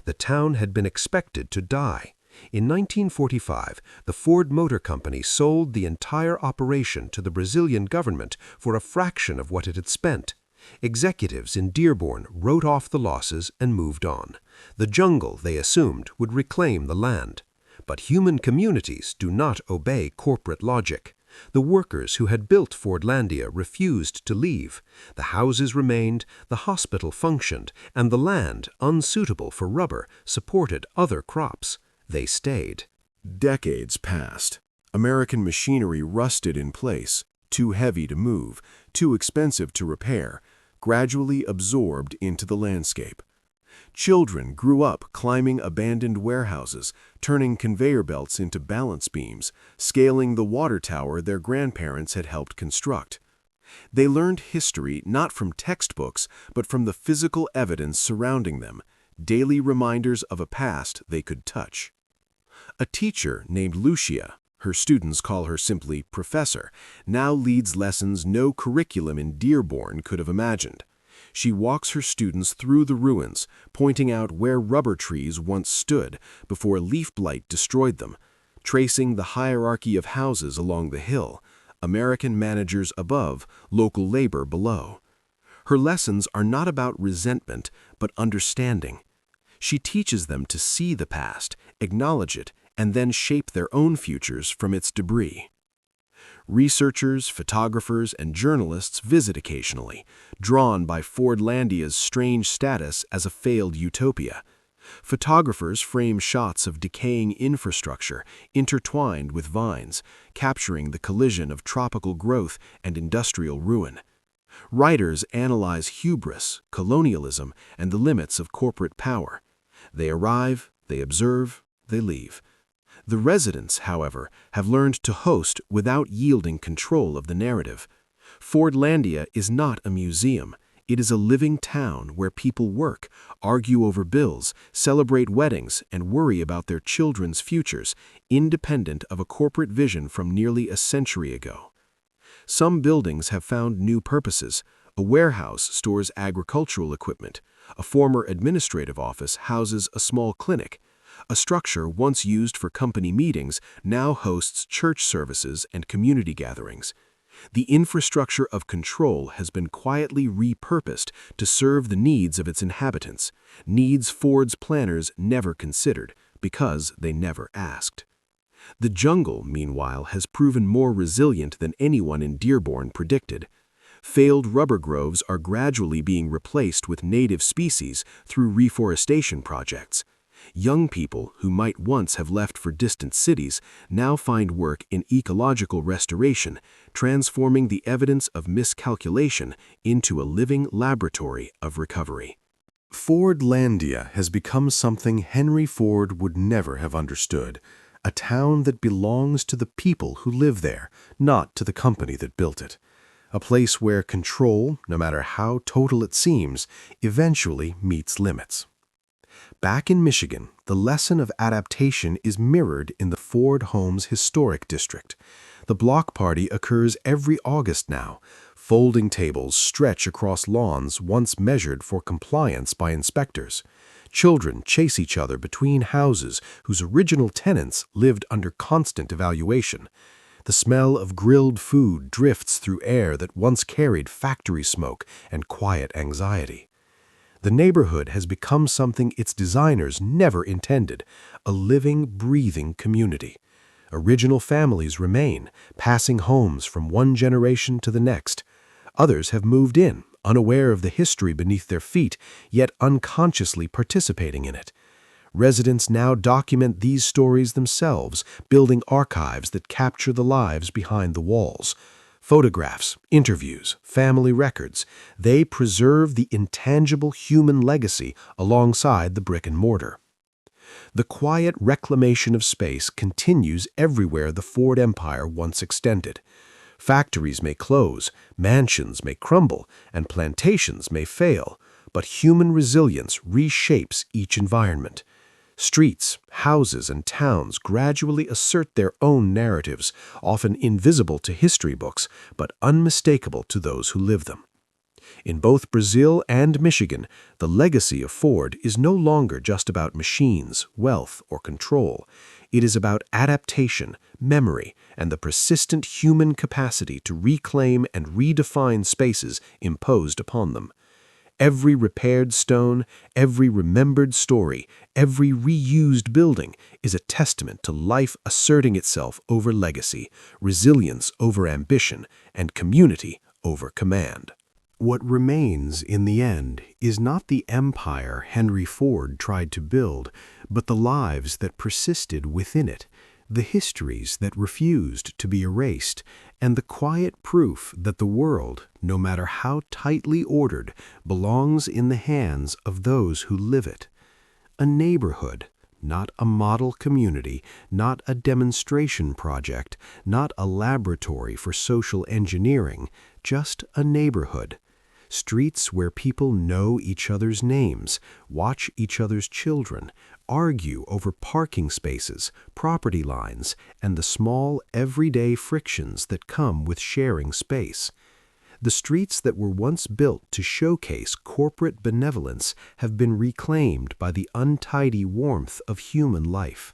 The town had been expected to die. In 1945, the Ford Motor Company sold the entire operation to the Brazilian government for a fraction of what it had spent. Executives in Dearborn wrote off the losses and moved on. The jungle, they assumed, would reclaim the land. But human communities do not obey corporate logic. The workers who had built Fordlandia refused to leave. The houses remained, the hospital functioned, and the land, unsuitable for rubber, supported other crops. They stayed. Decades passed. American machinery rusted in place, too heavy to move, too expensive to repair, gradually absorbed into the landscape. Children grew up climbing abandoned warehouses, turning conveyor belts into balance beams, scaling the water tower their grandparents had helped construct. They learned history not from textbooks, but from the physical evidence surrounding them, daily reminders of a past they could touch. A teacher named Lucia, her students call her simply Professor, now leads lessons no curriculum in Dearborn could have imagined. She walks her students through the ruins, pointing out where rubber trees once stood before leaf blight destroyed them, tracing the hierarchy of houses along the hill, American managers above, local labor below. Her lessons are not about resentment, but understanding. She teaches them to see the past, acknowledge it, and then shape their own futures from its debris. Researchers, photographers, and journalists visit occasionally, drawn by Landia's strange status as a failed utopia. Photographers frame shots of decaying infrastructure intertwined with vines, capturing the collision of tropical growth and industrial ruin. Writers analyze hubris, colonialism, and the limits of corporate power. They arrive, they observe, they leave. The residents, however, have learned to host without yielding control of the narrative. Landia is not a museum. It is a living town where people work, argue over bills, celebrate weddings, and worry about their children's futures, independent of a corporate vision from nearly a century ago. Some buildings have found new purposes. A warehouse stores agricultural equipment. A former administrative office houses a small clinic. A structure once used for company meetings now hosts church services and community gatherings. The infrastructure of control has been quietly repurposed to serve the needs of its inhabitants, needs Ford's planners never considered because they never asked. The jungle, meanwhile, has proven more resilient than anyone in Dearborn predicted. Failed rubber groves are gradually being replaced with native species through reforestation projects. Young people who might once have left for distant cities now find work in ecological restoration, transforming the evidence of miscalculation into a living laboratory of recovery. Landia has become something Henry Ford would never have understood, a town that belongs to the people who live there, not to the company that built it. A place where control, no matter how total it seems, eventually meets limits. Back in Michigan, the lesson of adaptation is mirrored in the Ford Homes Historic District. The block party occurs every August now. Folding tables stretch across lawns once measured for compliance by inspectors. Children chase each other between houses whose original tenants lived under constant evaluation. The smell of grilled food drifts through air that once carried factory smoke and quiet anxiety. The neighborhood has become something its designers never intended, a living, breathing community. Original families remain, passing homes from one generation to the next. Others have moved in, unaware of the history beneath their feet, yet unconsciously participating in it. Residents now document these stories themselves, building archives that capture the lives behind the walls. Photographs, interviews, family records, they preserve the intangible human legacy alongside the brick and mortar. The quiet reclamation of space continues everywhere the Ford empire once extended. Factories may close, mansions may crumble, and plantations may fail, but human resilience reshapes each environment. Streets, houses, and towns gradually assert their own narratives, often invisible to history books, but unmistakable to those who live them. In both Brazil and Michigan, the legacy of Ford is no longer just about machines, wealth, or control. It is about adaptation, memory, and the persistent human capacity to reclaim and redefine spaces imposed upon them. Every repaired stone, every remembered story, every reused building is a testament to life asserting itself over legacy, resilience over ambition, and community over command. What remains in the end is not the empire Henry Ford tried to build, but the lives that persisted within it, the histories that refused to be erased, and the quiet proof that the world, no matter how tightly ordered, belongs in the hands of those who live it. A neighborhood, not a model community, not a demonstration project, not a laboratory for social engineering, just a neighborhood. Streets where people know each other's names, watch each other's children, argue over parking spaces, property lines, and the small, everyday frictions that come with sharing space. The streets that were once built to showcase corporate benevolence have been reclaimed by the untidy warmth of human life.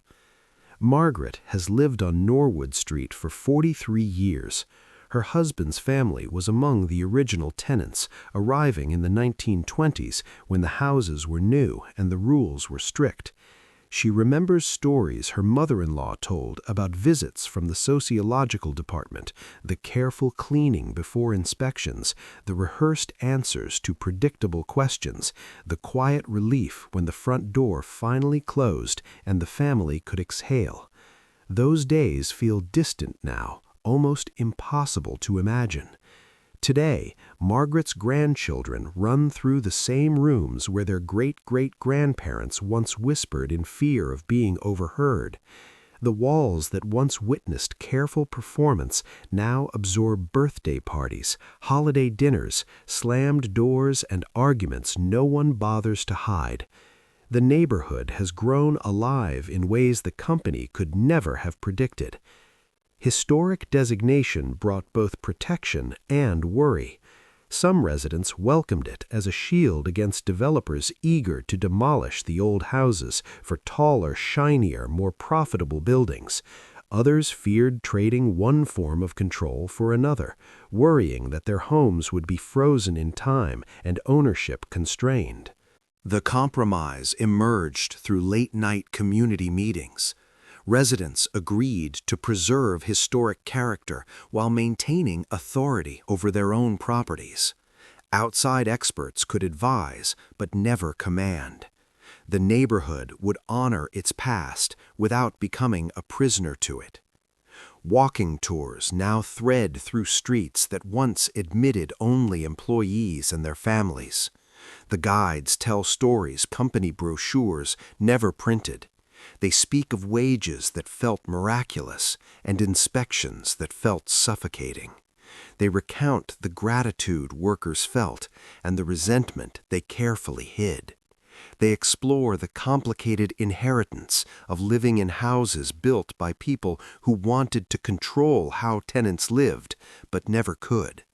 Margaret has lived on Norwood Street for 43 years. Her husband's family was among the original tenants, arriving in the 1920s when the houses were new and the rules were strict. She remembers stories her mother-in-law told about visits from the sociological department, the careful cleaning before inspections, the rehearsed answers to predictable questions, the quiet relief when the front door finally closed and the family could exhale. Those days feel distant now, almost impossible to imagine. Today, Margaret's grandchildren run through the same rooms where their great-great-grandparents once whispered in fear of being overheard. The walls that once witnessed careful performance now absorb birthday parties, holiday dinners, slammed doors, and arguments no one bothers to hide. The neighborhood has grown alive in ways the company could never have predicted. Historic designation brought both protection and worry. Some residents welcomed it as a shield against developers eager to demolish the old houses for taller, shinier, more profitable buildings. Others feared trading one form of control for another, worrying that their homes would be frozen in time and ownership constrained. The compromise emerged through late-night community meetings. Residents agreed to preserve historic character while maintaining authority over their own properties. Outside experts could advise, but never command. The neighborhood would honor its past without becoming a prisoner to it. Walking tours now thread through streets that once admitted only employees and their families. The guides tell stories company brochures never printed. They speak of wages that felt miraculous and inspections that felt suffocating. They recount the gratitude workers felt and the resentment they carefully hid. They explore the complicated inheritance of living in houses built by people who wanted to control how tenants lived, but never could.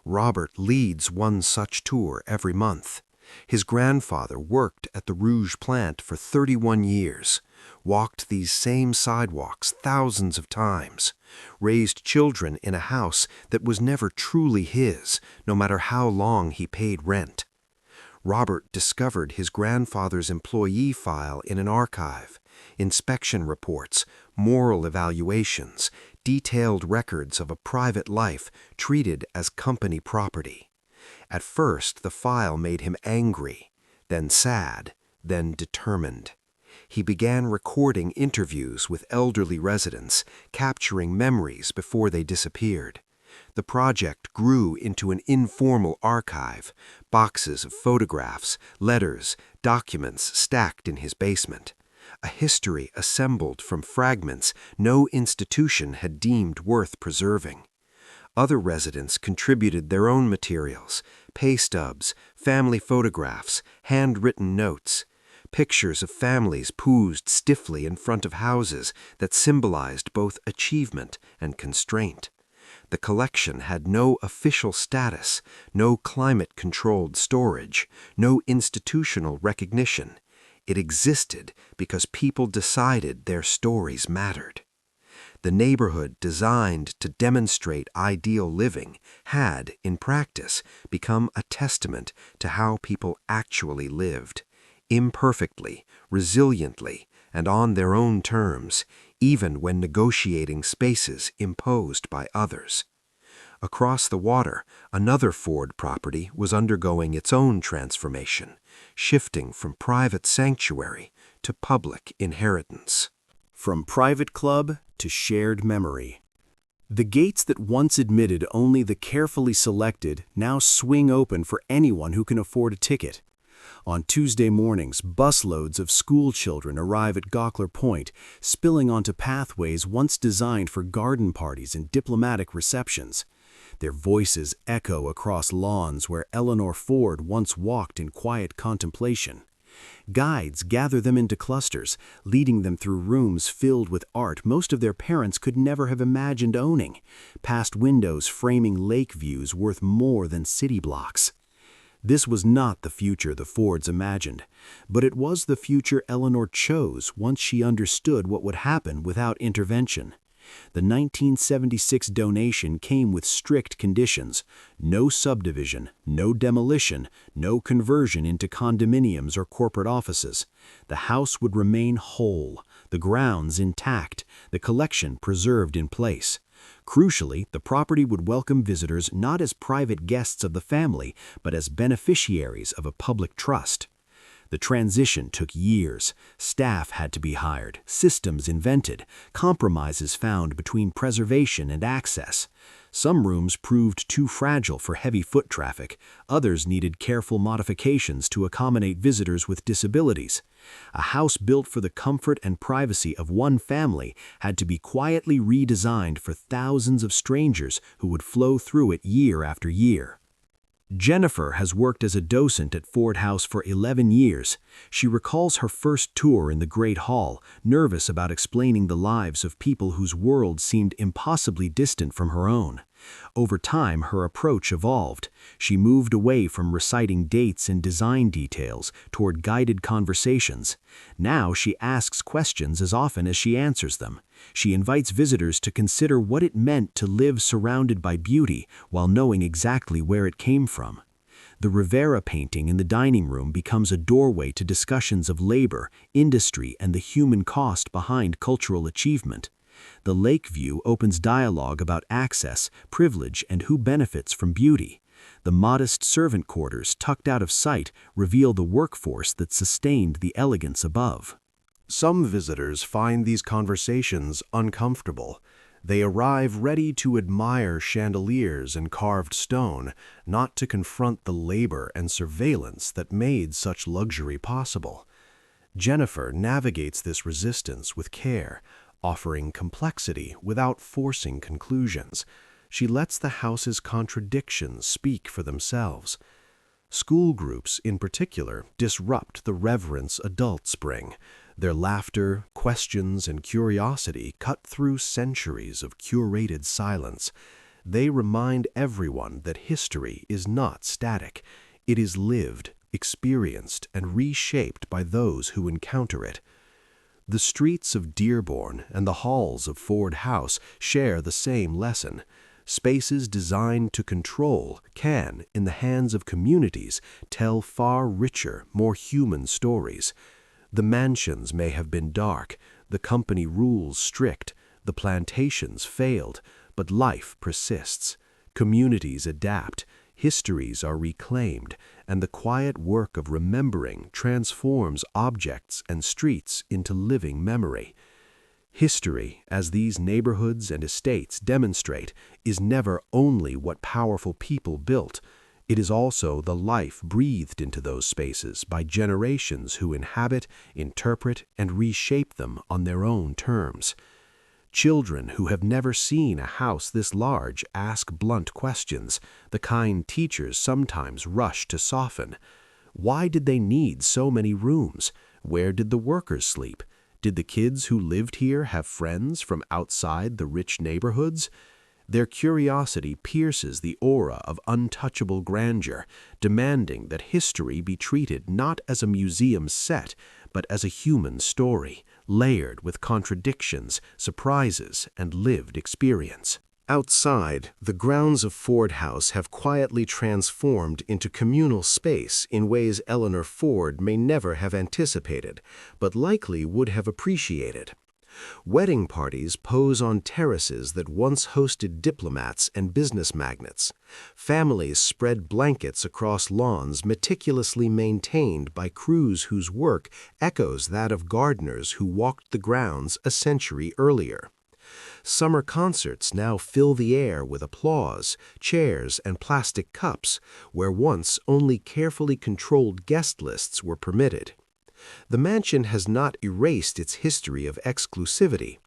Robert leads one such tour every month. His grandfather worked at the Rouge plant for 31 years, walked these same sidewalks thousands of times, raised children in a house that was never truly his, no matter how long he paid rent. Robert discovered his grandfather's employee file in an archive, inspection reports, moral evaluations, detailed records of a private life treated as company property. At first, the file made him angry, then sad, then determined. He began recording interviews with elderly residents, capturing memories before they disappeared. The project grew into an informal archive, boxes of photographs, letters, documents stacked in his basement. A history assembled from fragments no institution had deemed worth preserving. Other residents contributed their own materials, pay stubs, family photographs, handwritten notes, pictures of families poosed stiffly in front of houses that symbolized both achievement and constraint. The collection had no official status, no climate-controlled storage, no institutional recognition. It existed because people decided their stories mattered. The neighborhood designed to demonstrate ideal living had, in practice, become a testament to how people actually lived, imperfectly, resiliently, and on their own terms, even when negotiating spaces imposed by others. Across the water, another Ford property was undergoing its own transformation, shifting from private sanctuary to public inheritance. From private club to shared memory. The gates that once admitted only the carefully selected now swing open for anyone who can afford a ticket. On Tuesday mornings, busloads of school children arrive at Gawkler Point, spilling onto pathways once designed for garden parties and diplomatic receptions. Their voices echo across lawns where Eleanor Ford once walked in quiet contemplation. Guides gather them into clusters, leading them through rooms filled with art most of their parents could never have imagined owning, past windows framing lake views worth more than city blocks. This was not the future the Fords imagined, but it was the future Eleanor chose once she understood what would happen without intervention. The 1976 donation came with strict conditions: no subdivision, no demolition, no conversion into condominiums or corporate offices. The house would remain whole, the grounds intact, the collection preserved in place. Crucially, the property would welcome visitors not as private guests of the family, but as beneficiaries of a public trust. The transition took years. Staff had to be hired, systems invented, compromises found between preservation and access. Some rooms proved too fragile for heavy foot traffic. Others needed careful modifications to accommodate visitors with disabilities. A house built for the comfort and privacy of one family had to be quietly redesigned for thousands of strangers who would flow through it year after year. Jennifer has worked as a docent at Ford House for 11 years. She recalls her first tour in the Great Hall, nervous about explaining the lives of people whose worlds seemed impossibly distant from her own. Over time, her approach evolved. She moved away from reciting dates and design details toward guided conversations. Now she asks questions as often as she answers them. She invites visitors to consider what it meant to live surrounded by beauty while knowing exactly where it came from. The Rivera painting in the dining room becomes a doorway to discussions of labor, industry, and the human cost behind cultural achievement. The lake view opens dialogue about access, privilege, and who benefits from beauty. The modest servant quarters tucked out of sight reveal the workforce that sustained the elegance above. Some visitors find these conversations uncomfortable. They arrive ready to admire chandeliers and carved stone, not to confront the labor and surveillance that made such luxury possible. Jennifer navigates this resistance with care, offering complexity without forcing conclusions. She lets the house's contradictions speak for themselves. School groups, in particular, disrupt the reverence adults bring. Their laughter, questions, and curiosity cut through centuries of curated silence. They remind everyone that history is not static. It is lived, experienced, and reshaped by those who encounter it. The streets of Dearborn and the halls of Ford House share the same lesson. Spaces designed to control can, in the hands of communities, tell far richer, more human stories. The mansions may have been dark, the company rules strict, the plantations failed, but life persists. Communities adapt, histories are reclaimed, and the quiet work of remembering transforms objects and streets into living memory. History, as these neighborhoods and estates demonstrate, is never only what powerful people built. It is also the life breathed into those spaces by generations who inhabit, interpret, and reshape them on their own terms. Children who have never seen a house this large ask blunt questions, the kind teachers sometimes rush to soften. Why did they need so many rooms? Where did the workers sleep? Did the kids who lived here have friends from outside the rich neighborhoods? Their curiosity pierces the aura of untouchable grandeur, demanding that history be treated not as a museum set, but as a human story, layered with contradictions, surprises, and lived experience. Outside, the grounds of Ford House have quietly transformed into communal space in ways Eleanor Ford may never have anticipated, but likely would have appreciated. Wedding parties pose on terraces that once hosted diplomats and business magnates. Families spread blankets across lawns meticulously maintained by crews whose work echoes that of gardeners who walked the grounds a century earlier. Summer concerts now fill the air with applause, chairs, and plastic cups, where once only carefully controlled guest lists were permitted. The mansion has not erased its history of exclusivity.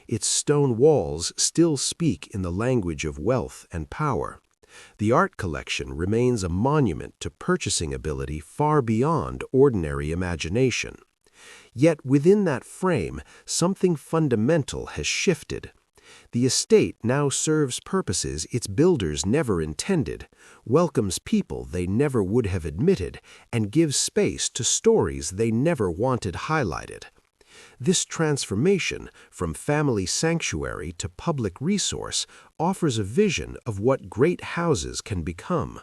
Its stone walls still speak in the language of wealth and power. The art collection remains a monument to purchasing ability far beyond ordinary imagination. Yet within that frame, something fundamental has shifted. The estate now serves purposes its builders never intended, welcomes people they never would have admitted, and gives space to stories they never wanted highlighted. This transformation from family sanctuary to public resource offers a vision of what great houses can become.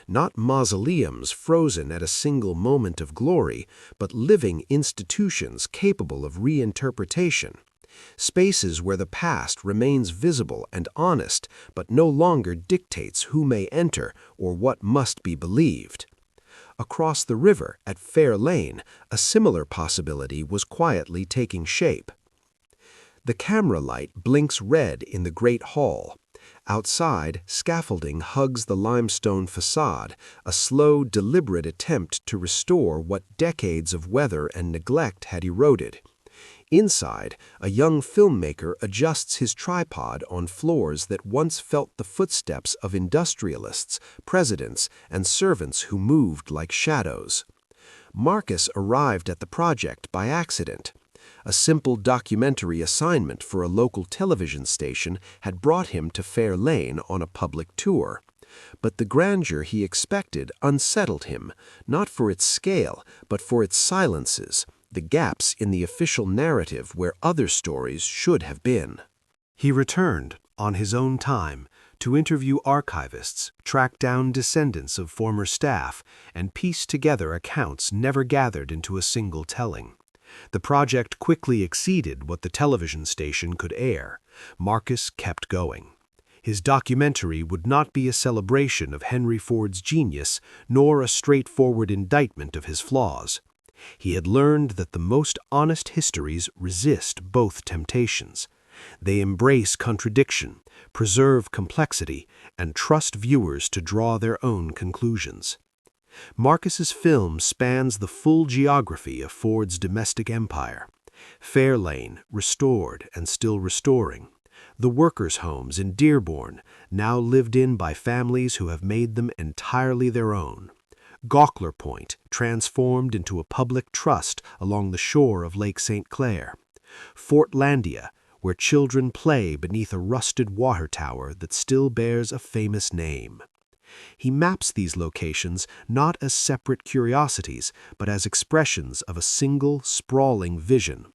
Not mausoleums frozen at a single moment of glory, but living institutions capable of reinterpretation. Spaces where the past remains visible and honest, but no longer dictates who may enter or what must be believed. Across the river at Fair Lane, a similar possibility was quietly taking shape. The camera light blinks red in the Great Hall. Outside, scaffolding hugs the limestone facade, a slow, deliberate attempt to restore what decades of weather and neglect had eroded. Inside, a young filmmaker adjusts his tripod on floors that once felt the footsteps of industrialists, presidents, and servants who moved like shadows. Marcus arrived at the project by accident. A simple documentary assignment for a local television station had brought him to Fair Lane on a public tour. But the grandeur he expected unsettled him, not for its scale, but for its silences, the gaps in the official narrative where other stories should have been. He returned, on his own time, to interview archivists, track down descendants of former staff, and piece together accounts never gathered into a single telling. The project quickly exceeded what the television station could air. Marcus kept going. His documentary would not be a celebration of Henry Ford's genius, nor a straightforward indictment of his flaws. He had learned that the most honest histories resist both temptations. They embrace contradiction, preserve complexity, and trust viewers to draw their own conclusions. Marcus's film spans the full geography of Ford's domestic empire. Fair Lane, restored and still restoring. The workers' homes in Dearborn, now lived in by families who have made them entirely their own. Gawkler Point, transformed into a public trust along the shore of Lake St. Clair. Fort Landia, where children play beneath a rusted water tower that still bears a famous name. He maps these locations not as separate curiosities, but as expressions of a single, sprawling vision.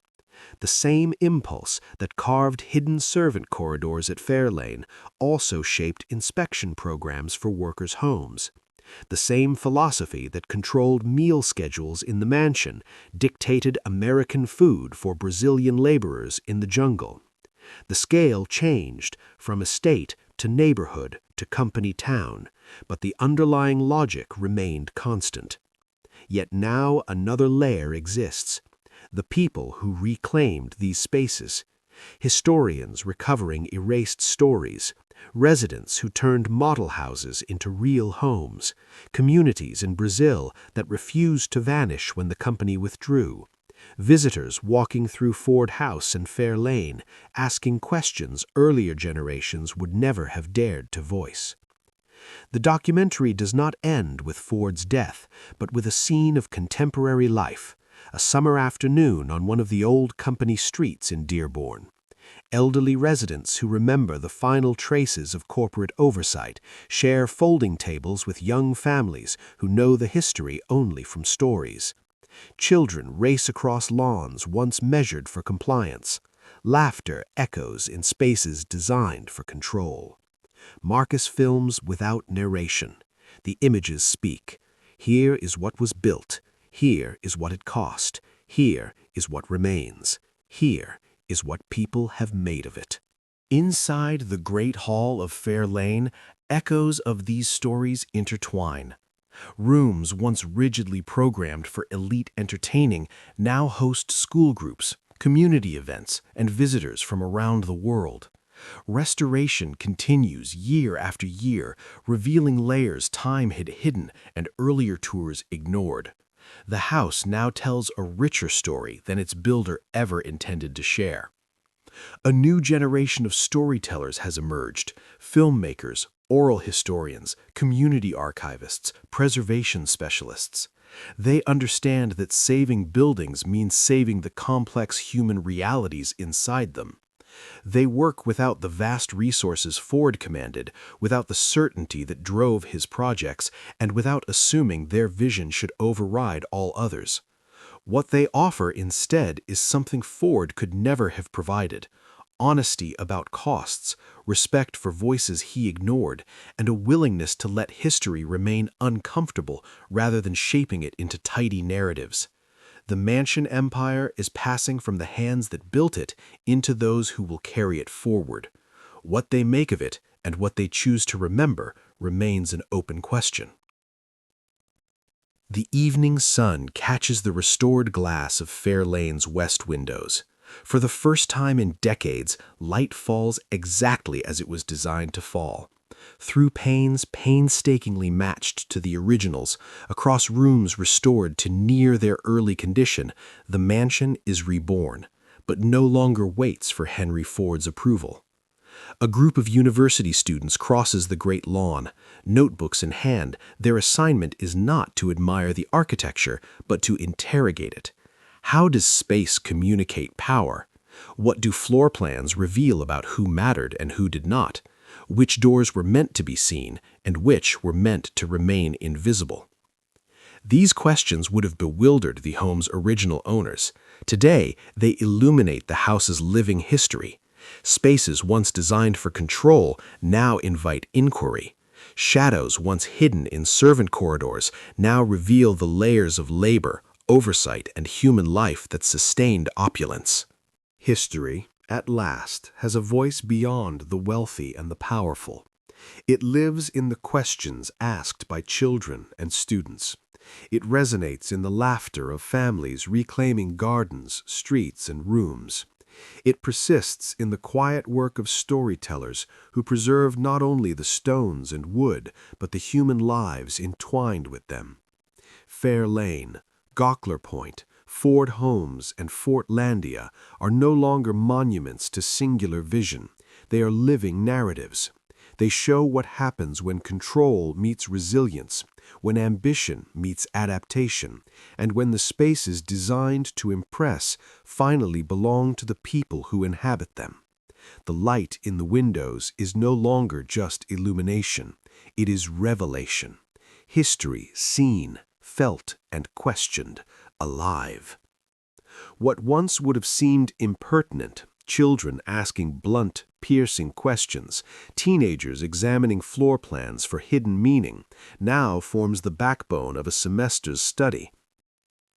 The same impulse that carved hidden servant corridors at Fair Lane also shaped inspection programs for workers' homes. The same philosophy that controlled meal schedules in the mansion dictated American food for Brazilian laborers in the jungle. The scale changed from estate to neighborhood to company town, but the underlying logic remained constant. Yet now another layer exists: the people who reclaimed these spaces. Historians recovering erased stories, residents who turned model houses into real homes, communities in Brazil that refused to vanish when the company withdrew, visitors walking through Ford House and Fair Lane, asking questions earlier generations would never have dared to voice. The documentary does not end with Ford's death, but with a scene of contemporary life, a summer afternoon on one of the old company streets in Dearborn. Elderly residents who remember the final traces of corporate oversight share folding tables with young families who know the history only from stories. Children race across lawns once measured for compliance. Laughter echoes in spaces designed for control. Marcus films without narration. The images speak. Here is what was built. Here is what it cost. Here is what remains. Here is what people have made of it. Inside the Great Hall of Fair Lane, echoes of these stories intertwine. Rooms once rigidly programmed for elite entertaining now host school groups, community events, and visitors from around the world. Restoration continues year after year, revealing layers time had hidden and earlier tours ignored. The house now tells a richer story than its builder ever intended to share. A new generation of storytellers has emerged: filmmakers, oral historians, community archivists, preservation specialists. They understand that saving buildings means saving the complex human realities inside them. They work without the vast resources Ford commanded, without the certainty that drove his projects, and without assuming their vision should override all others. What they offer instead is something Ford could never have provided: honesty about costs, respect for voices he ignored, and a willingness to let history remain uncomfortable rather than shaping it into tidy narratives. The mansion empire is passing from the hands that built it into those who will carry it forward. What they make of it and what they choose to remember remains an open question. The evening sun catches the restored glass of Fair Lane's west windows. For the first time in decades, light falls exactly as it was designed to fall. Through panes painstakingly matched to the originals, across rooms restored to near their early condition, the mansion is reborn, but no longer waits for Henry Ford's approval. A group of university students crosses the great lawn. Notebooks in hand, their assignment is not to admire the architecture, but to interrogate it. How does space communicate power? What do floor plans reveal about who mattered and who did not? Which doors were meant to be seen and which were meant to remain invisible? These questions would have bewildered the home's original owners. Today, they illuminate the house's living history. Spaces once designed for control now invite inquiry. Shadows once hidden in servant corridors now reveal the layers of labor, oversight, and human life that sustained opulence. History, at last, has a voice beyond the wealthy and the powerful. It lives in the questions asked by children and students. It resonates in the laughter of families reclaiming gardens, streets, and rooms. It persists in the quiet work of storytellers who preserve not only the stones and wood, but the human lives entwined with them. Fair Lane, Gawkler Point, Ford Homes, and Fort Landia are no longer monuments to singular vision. They are living narratives. They show what happens when control meets resilience, when ambition meets adaptation, and when the spaces designed to impress finally belong to the people who inhabit them. The light in the windows is no longer just illumination. It is revelation. History seen, felt, and questioned, alive. What once would have seemed impertinent, children asking blunt, piercing questions, teenagers examining floor plans for hidden meaning, now forms the backbone of a semester's study.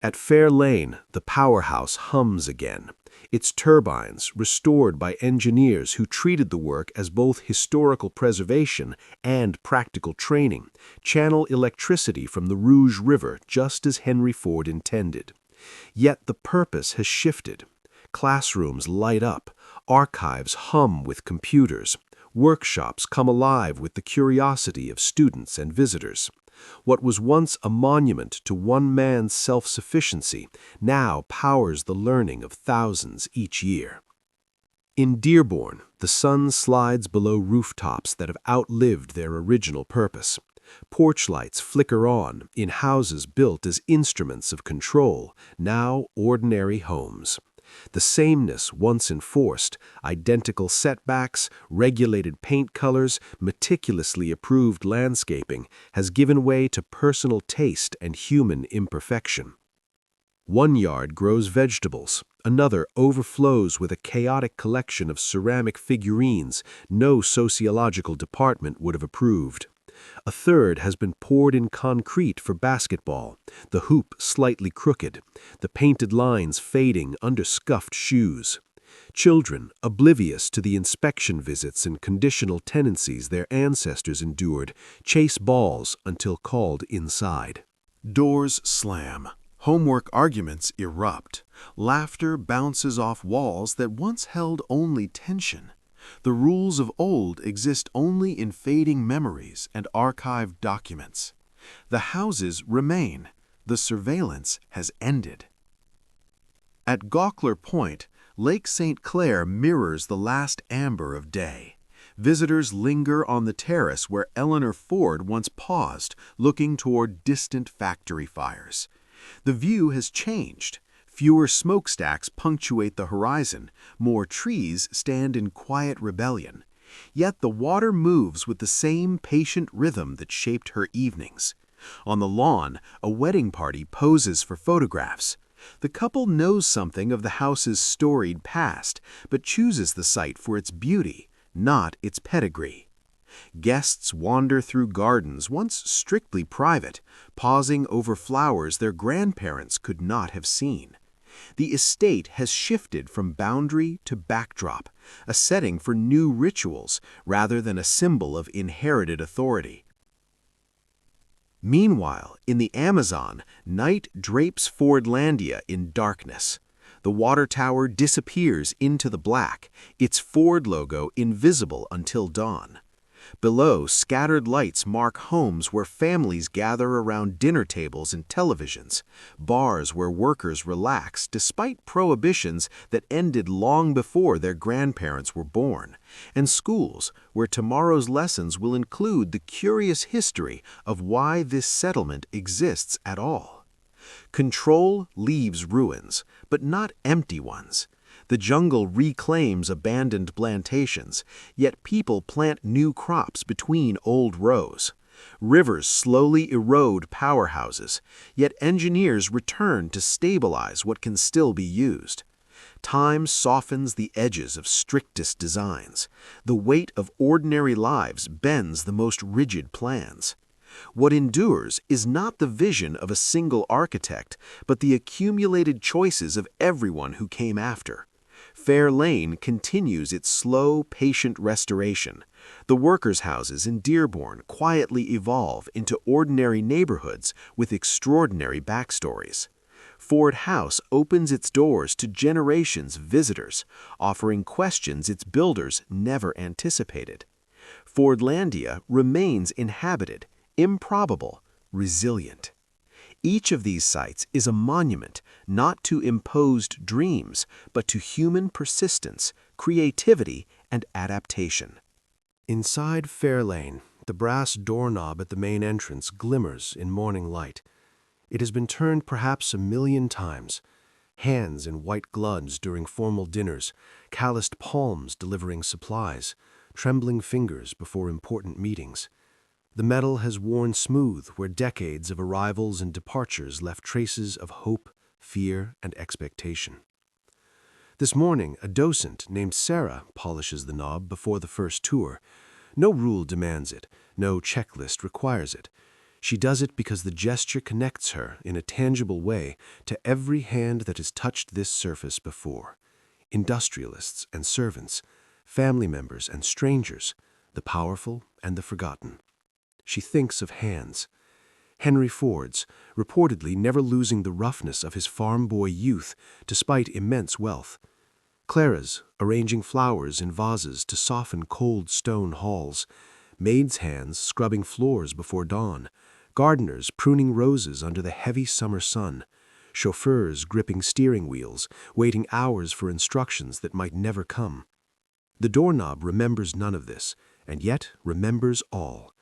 At Fair Lane, the powerhouse hums again. Its turbines, restored by engineers who treated the work as both historical preservation and practical training, channel electricity from the Rouge River just as Henry Ford intended. Yet the purpose has shifted. Classrooms light up, archives hum with computers, workshops come alive with the curiosity of students and visitors. What was once a monument to one man's self-sufficiency now powers the learning of thousands each year. In Dearborn, the sun slides below rooftops that have outlived their original purpose. Porch lights flicker on in houses built as instruments of control, now ordinary homes. The sameness once enforced, identical setbacks, regulated paint colors, meticulously approved landscaping, has given way to personal taste and human imperfection. One yard grows vegetables, another overflows with a chaotic collection of ceramic figurines no sociological department would have approved. A third has been poured in concrete for basketball, the hoop slightly crooked, the painted lines fading under scuffed shoes. Children, oblivious to the inspection visits and conditional tenancies their ancestors endured, chase balls until called inside. Doors slam. Homework arguments erupt. Laughter bounces off walls that once held only tension. The rules of old exist only in fading memories and archived documents. The houses remain. The surveillance has ended. At Gawkler Point, Lake St. Clair mirrors the last amber of day. Visitors linger on the terrace where Eleanor Ford once paused, looking toward distant factory fires. The view has changed. Fewer smokestacks punctuate the horizon, more trees stand in quiet rebellion. Yet the water moves with the same patient rhythm that shaped her evenings. On the lawn, a wedding party poses for photographs. The couple knows something of the house's storied past, but chooses the site for its beauty, not its pedigree. Guests wander through gardens once strictly private, pausing over flowers their grandparents could not have seen. The estate has shifted from boundary to backdrop, a setting for new rituals rather than a symbol of inherited authority. Meanwhile, in the Amazon, night drapes Landia in darkness. The water tower disappears into the black, its Ford logo invisible until dawn. Below, scattered lights mark homes where families gather around dinner tables and televisions, bars where workers relax despite prohibitions that ended long before their grandparents were born, and schools where tomorrow's lessons will include the curious history of why this settlement exists at all. Control leaves ruins, but not empty ones. The jungle reclaims abandoned plantations, yet people plant new crops between old rows. Rivers slowly erode powerhouses, yet engineers return to stabilize what can still be used. Time softens the edges of strictest designs. The weight of ordinary lives bends the most rigid plans. What endures is not the vision of a single architect, but the accumulated choices of everyone who came after. Fair Lane continues its slow, patient restoration. The workers' houses in Dearborn quietly evolve into ordinary neighborhoods with extraordinary backstories. Ford House opens its doors to generations of visitors, offering questions its builders never anticipated. Landia remains inhabited, improbable, resilient. Each of these sites is a monument not to imposed dreams, but to human persistence, creativity, and adaptation. Inside Fair Lane, the brass doorknob at the main entrance glimmers in morning light. It has been turned perhaps 1,000,000 times. Hands in white gloves during formal dinners, calloused palms delivering supplies, trembling fingers before important meetings. The metal has worn smooth where decades of arrivals and departures left traces of hope, fear, and expectation. This morning, a docent named Sarah polishes the knob before the first tour. No rule demands it, no checklist requires it. She does it because the gesture connects her in a tangible way to every hand that has touched this surface before. Industrialists and servants, family members and strangers, the powerful and the forgotten. She thinks of hands. Henry Ford's, reportedly never losing the roughness of his farm boy youth despite immense wealth. Clara's, arranging flowers in vases to soften cold stone halls. Maids' hands scrubbing floors before dawn. Gardeners pruning roses under the heavy summer sun. Chauffeurs gripping steering wheels, waiting hours for instructions that might never come. The doorknob remembers none of this, and yet remembers all.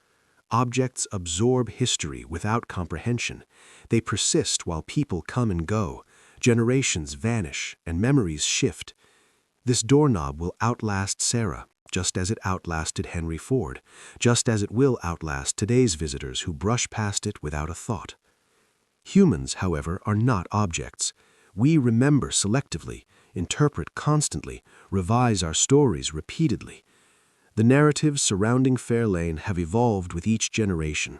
Objects absorb history without comprehension. They persist while people come and go. Generations vanish and memories shift. This doorknob will outlast Sarah, just as it outlasted Henry Ford, just as it will outlast today's visitors who brush past it without a thought. Humans, however, are not objects. We remember selectively, interpret constantly, revise our stories repeatedly. The narratives surrounding Fair Lane have evolved with each generation.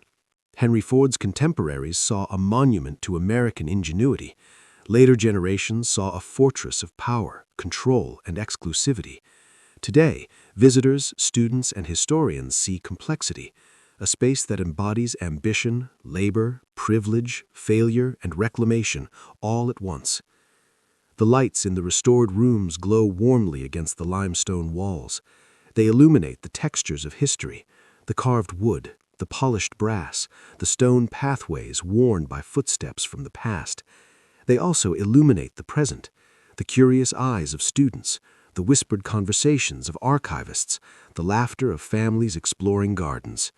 Henry Ford's contemporaries saw a monument to American ingenuity. Later generations saw a fortress of power, control, and exclusivity. Today, visitors, students, and historians see complexity, a space that embodies ambition, labor, privilege, failure, and reclamation all at once. The lights in the restored rooms glow warmly against the limestone walls. They illuminate the textures of history, the carved wood, the polished brass, the stone pathways worn by footsteps from the past. They also illuminate the present, the curious eyes of students, the whispered conversations of archivists, the laughter of families exploring gardens.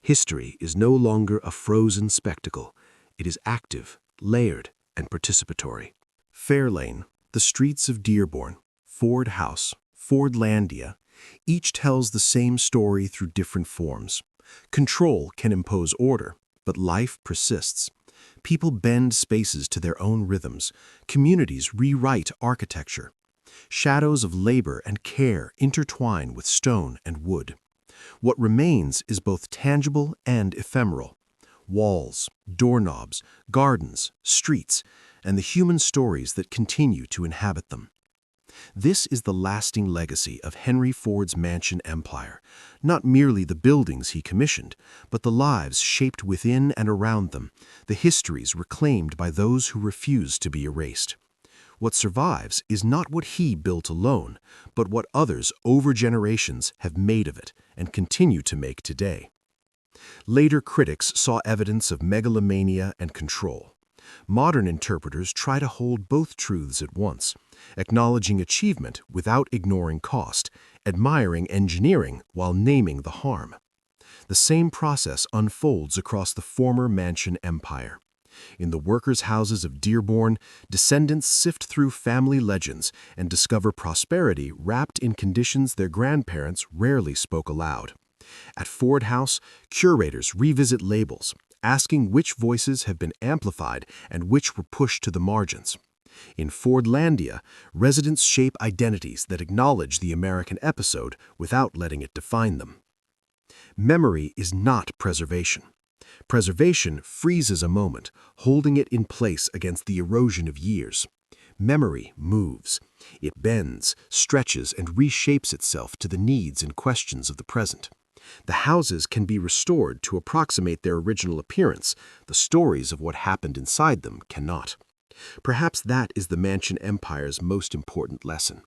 History is no longer a frozen spectacle. It is active, layered, and participatory. Fair Lane, the streets of Dearborn, Ford House, Landia, each tells the same story through different forms. Control can impose order, but life persists. People bend spaces to their own rhythms. Communities rewrite architecture. Shadows of labor and care intertwine with stone and wood. What remains is both tangible and ephemeral. Walls, doorknobs, gardens, streets, and the human stories that continue to inhabit them. This is the lasting legacy of Henry Ford's mansion empire, not merely the buildings he commissioned, but the lives shaped within and around them, the histories reclaimed by those who refuse to be erased. What survives is not what he built alone, but what others over generations have made of it and continue to make today. Later critics saw evidence of megalomania and control. Modern interpreters try to hold both truths at once, acknowledging achievement without ignoring cost, admiring engineering while naming the harm. The same process unfolds across the former mansion empire. In the workers' houses of Dearborn, descendants sift through family legends and discover prosperity wrapped in conditions their grandparents rarely spoke aloud. At Ford House, curators revisit labels, asking which voices have been amplified and which were pushed to the margins. In Ford Landia, residents shape identities that acknowledge the American episode without letting it define them. Memory is not preservation. Preservation freezes a moment, holding it in place against the erosion of years. Memory moves. It bends, stretches, and reshapes itself to the needs and questions of the present. The houses can be restored to approximate their original appearance. The stories of what happened inside them cannot. Perhaps that is the mansion empire's most important lesson.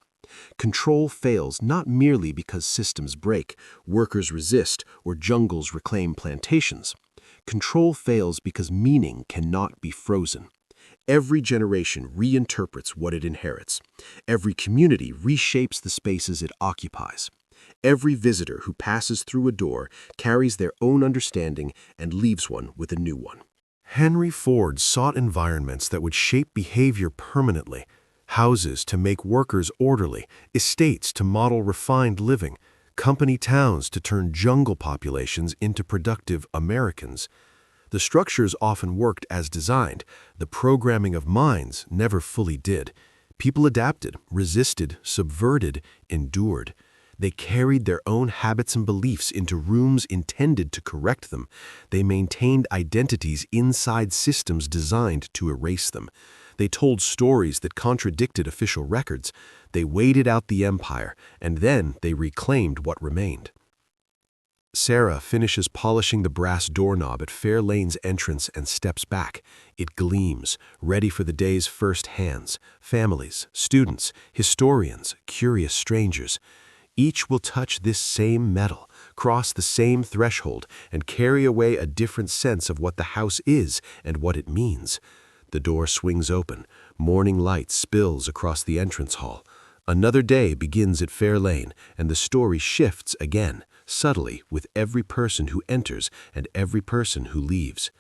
Control fails not merely because systems break, workers resist, or jungles reclaim plantations. Control fails because meaning cannot be frozen. Every generation reinterprets what it inherits. Every community reshapes the spaces it occupies. Every visitor who passes through a door carries their own understanding and leaves one with a new one. Henry Ford sought environments that would shape behavior permanently, houses to make workers orderly, estates to model refined living, company towns to turn jungle populations into productive Americans. The structures often worked as designed. The programming of minds never fully did. People adapted, resisted, subverted, endured. They carried their own habits and beliefs into rooms intended to correct them. They maintained identities inside systems designed to erase them. They told stories that contradicted official records. They waited out the empire, and then they reclaimed what remained. Sarah finishes polishing the brass doorknob at Fair Lane's entrance and steps back. It gleams, ready for the day's first hands, families, students, historians, curious strangers. Each will touch this same metal, cross the same threshold, and carry away a different sense of what the house is and what it means. The door swings open. Morning light spills across the entrance hall. Another day begins at Fair Lane, and the story shifts again, subtly, with every person who enters and every person who leaves.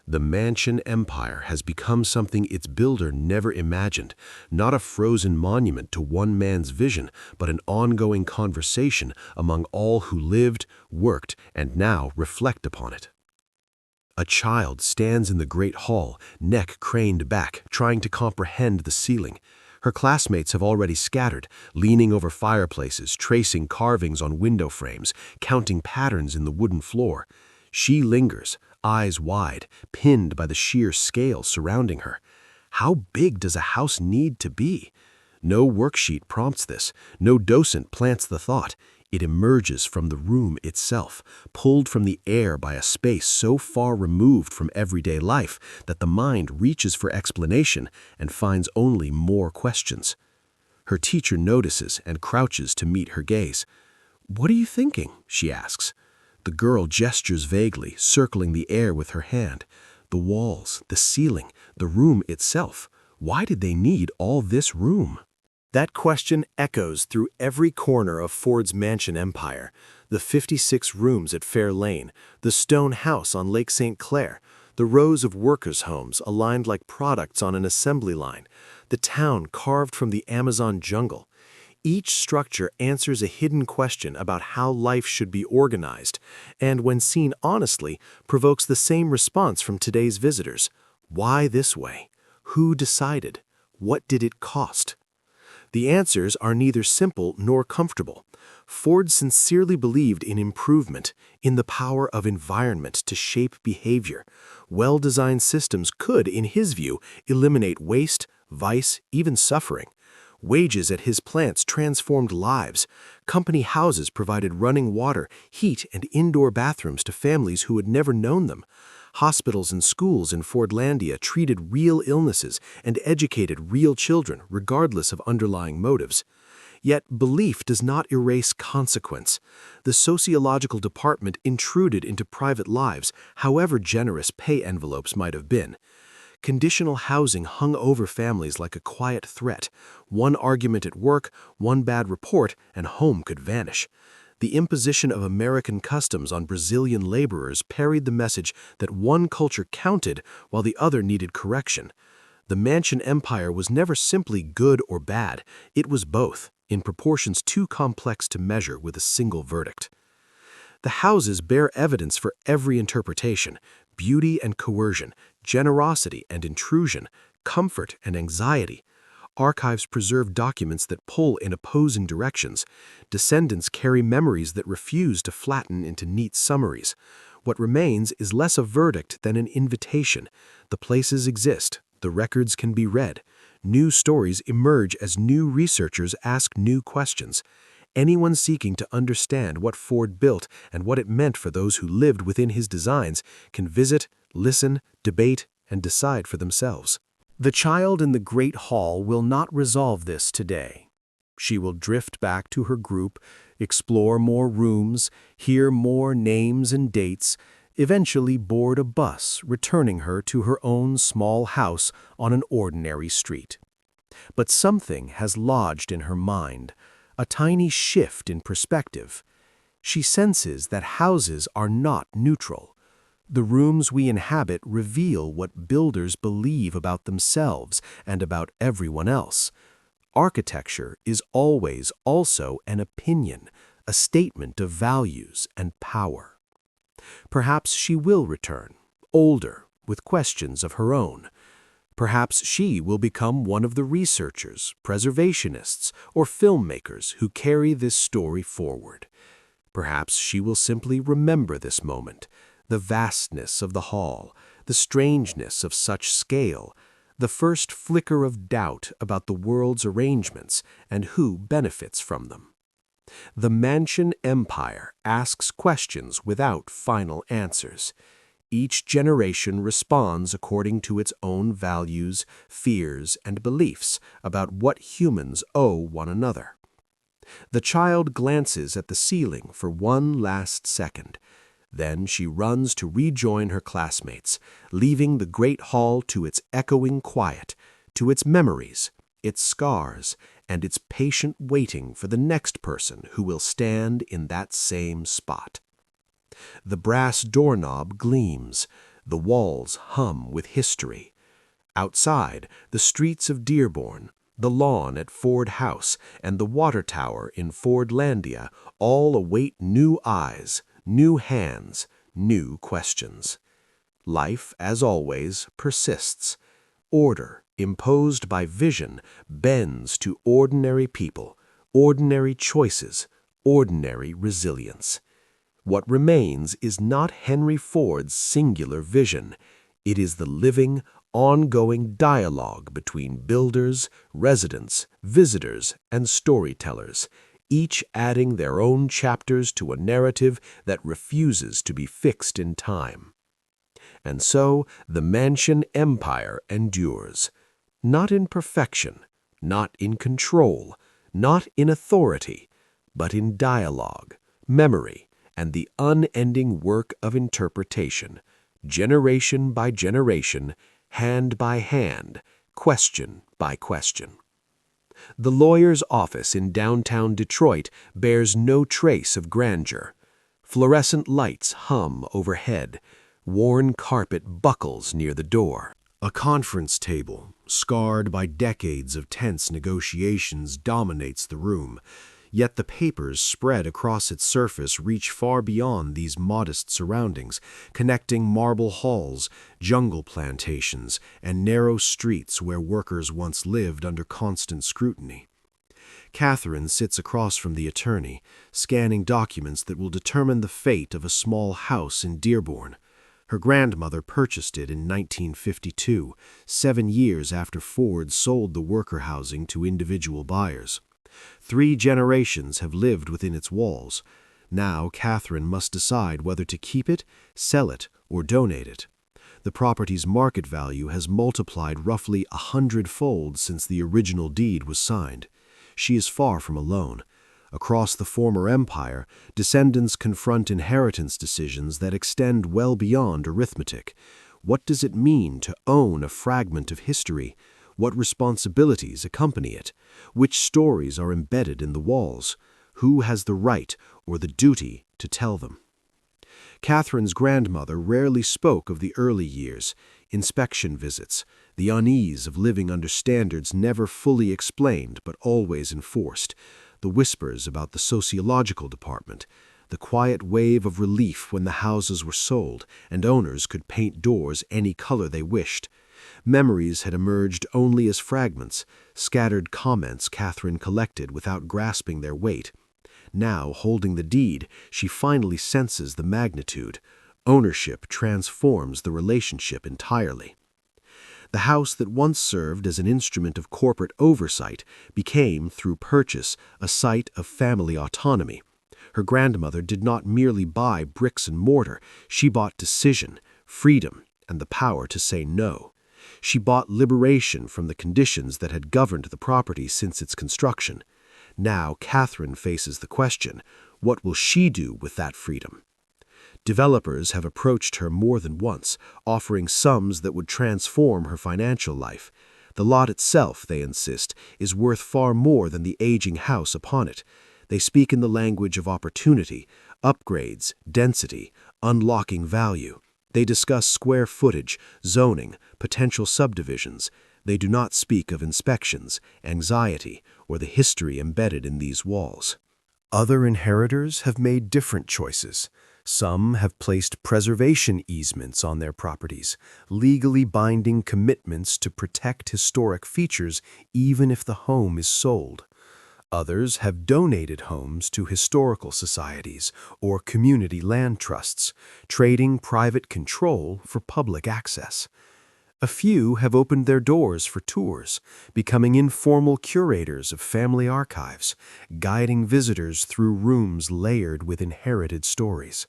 The mansion empire has become something its builder never imagined, not a frozen monument to one man's vision, but an ongoing conversation among all who lived, worked, and now reflect upon it. A child stands in the great hall, neck craned back, trying to comprehend the ceiling. Her classmates have already scattered, leaning over fireplaces, tracing carvings on window frames, counting patterns in the wooden floor. She lingers, eyes wide, pinned by the sheer scale surrounding her. How big does a house need to be? No worksheet prompts this. No docent plants the thought. It emerges from the room itself, pulled from the air by a space so far removed from everyday life that the mind reaches for explanation and finds only more questions. Her teacher notices and crouches to meet her gaze. "What are you thinking?" she asks. The girl gestures vaguely, circling the air with her hand. The walls, the ceiling, the room itself. Why did they need all this room? That question echoes through every corner of Ford's mansion empire. The 56 rooms at Fair Lane, the stone house on Lake St. Clair, the rows of workers' homes aligned like products on an assembly line, the town carved from the Amazon jungle. Each structure answers a hidden question about how life should be organized, and when seen honestly, provokes the same response from today's visitors. Why this way? Who decided? What did it cost? The answers are neither simple nor comfortable. Ford sincerely believed in improvement, in the power of environment to shape behavior. Well-designed systems could, in his view, eliminate waste, vice, even suffering. Wages at his plants transformed lives. Company houses provided running water, heat, and indoor bathrooms to families who had never known them. Hospitals and schools in Landia treated real illnesses and educated real children, regardless of underlying motives. Yet belief does not erase consequence. The sociological department intruded into private lives, however generous pay envelopes might have been. Conditional housing hung over families like a quiet threat. One argument at work, one bad report, and home could vanish. The imposition of American customs on Brazilian laborers parried the message that one culture counted while the other needed correction. The mansion empire was never simply good or bad, it was both, in proportions too complex to measure with a single verdict. The houses bear evidence for every interpretation: beauty and coercion, generosity and intrusion, comfort and anxiety. Archives preserve documents that pull in opposing directions. Descendants carry memories that refuse to flatten into neat summaries. What remains is less a verdict than an invitation. The places exist. The records can be read. New stories emerge as new researchers ask new questions. Anyone seeking to understand what Ford built and what it meant for those who lived within his designs can visit, listen, debate, and decide for themselves. The child in the Great Hall will not resolve this today. She will drift back to her group, explore more rooms, hear more names and dates, eventually board a bus returning her to her own small house on an ordinary street. But something has lodged in her mind, a tiny shift in perspective. She senses that houses are not neutral. The rooms we inhabit reveal what builders believe about themselves and about everyone else. Architecture is always also an opinion, a statement of values and power. Perhaps she will return, older, with questions of her own. Perhaps she will become one of the researchers, preservationists, or filmmakers who carry this story forward. Perhaps she will simply remember this moment, the vastness of the hall, the strangeness of such scale, the first flicker of doubt about the world's arrangements and who benefits from them. The mansion empire asks questions without final answers. Each generation responds according to its own values, fears, and beliefs about what humans owe one another. The child glances at the ceiling for one last second. Then she runs to rejoin her classmates, leaving the great hall to its echoing quiet, to its memories, its scars, and its patient waiting for the next person who will stand in that same spot. The brass doorknob gleams. The walls hum with history. Outside, the streets of Dearborn, the lawn at Ford House, and the water tower in Landia all await new eyes, new hands, new questions. Life, as always, persists. Order, imposed by vision, bends to ordinary people, ordinary choices, ordinary resilience. What remains is not Henry Ford's singular vision. It is the living, ongoing dialogue between builders, residents, visitors, and storytellers, each adding their own chapters to a narrative that refuses to be fixed in time. And so the mansion empire endures, not in perfection, not in control, not in authority, but in dialogue, memory, and the unending work of interpretation, generation by generation, hand by hand, question by question. The lawyer's office in downtown Detroit bears no trace of grandeur. Fluorescent lights hum overhead. Worn carpet buckles near the door. A conference table, scarred by decades of tense negotiations, dominates the room. Yet the papers spread across its surface reach far beyond these modest surroundings, connecting marble halls, jungle plantations, and narrow streets where workers once lived under constant scrutiny. Catherine sits across from the attorney, scanning documents that will determine the fate of a small house in Dearborn. Her grandmother purchased it in 1952, 7 years after Ford sold the worker housing to individual buyers. 3 generations have lived within its walls. Now Catherine must decide whether to keep it, sell it, or donate it. The property's market value has multiplied roughly 100-fold since the original deed was signed. She is far from alone. Across the former empire, descendants confront inheritance decisions that extend well beyond arithmetic. What does it mean to own a fragment of history? What responsibilities accompany it? Which stories are embedded in the walls? Who has the right or the duty to tell them? Catherine's grandmother rarely spoke of the early years, inspection visits, the unease of living under standards never fully explained but always enforced, the whispers about the sociological department, the quiet wave of relief when the houses were sold and owners could paint doors any color they wished. Memories had emerged only as fragments, scattered comments Catherine collected without grasping their weight. Now, holding the deed, she finally senses the magnitude. Ownership transforms the relationship entirely. The house that once served as an instrument of corporate oversight became, through purchase, a site of family autonomy. Her grandmother did not merely buy bricks and mortar, she bought decision, freedom, and the power to say no. She bought liberation from the conditions that had governed the property since its construction. Now Catherine faces the question, what will she do with that freedom? Developers have approached her more than once, offering sums that would transform her financial life. The lot itself, they insist, is worth far more than the aging house upon it. They speak in the language of opportunity, upgrades, density, unlocking value. They discuss square footage, zoning, potential subdivisions. They do not speak of inspections, anxiety, or the history embedded in these walls. Other inheritors have made different choices. Some have placed preservation easements on their properties, legally binding commitments to protect historic features even if the home is sold. Others have donated homes to historical societies or community land trusts, trading private control for public access. A few have opened their doors for tours, becoming informal curators of family archives, guiding visitors through rooms layered with inherited stories.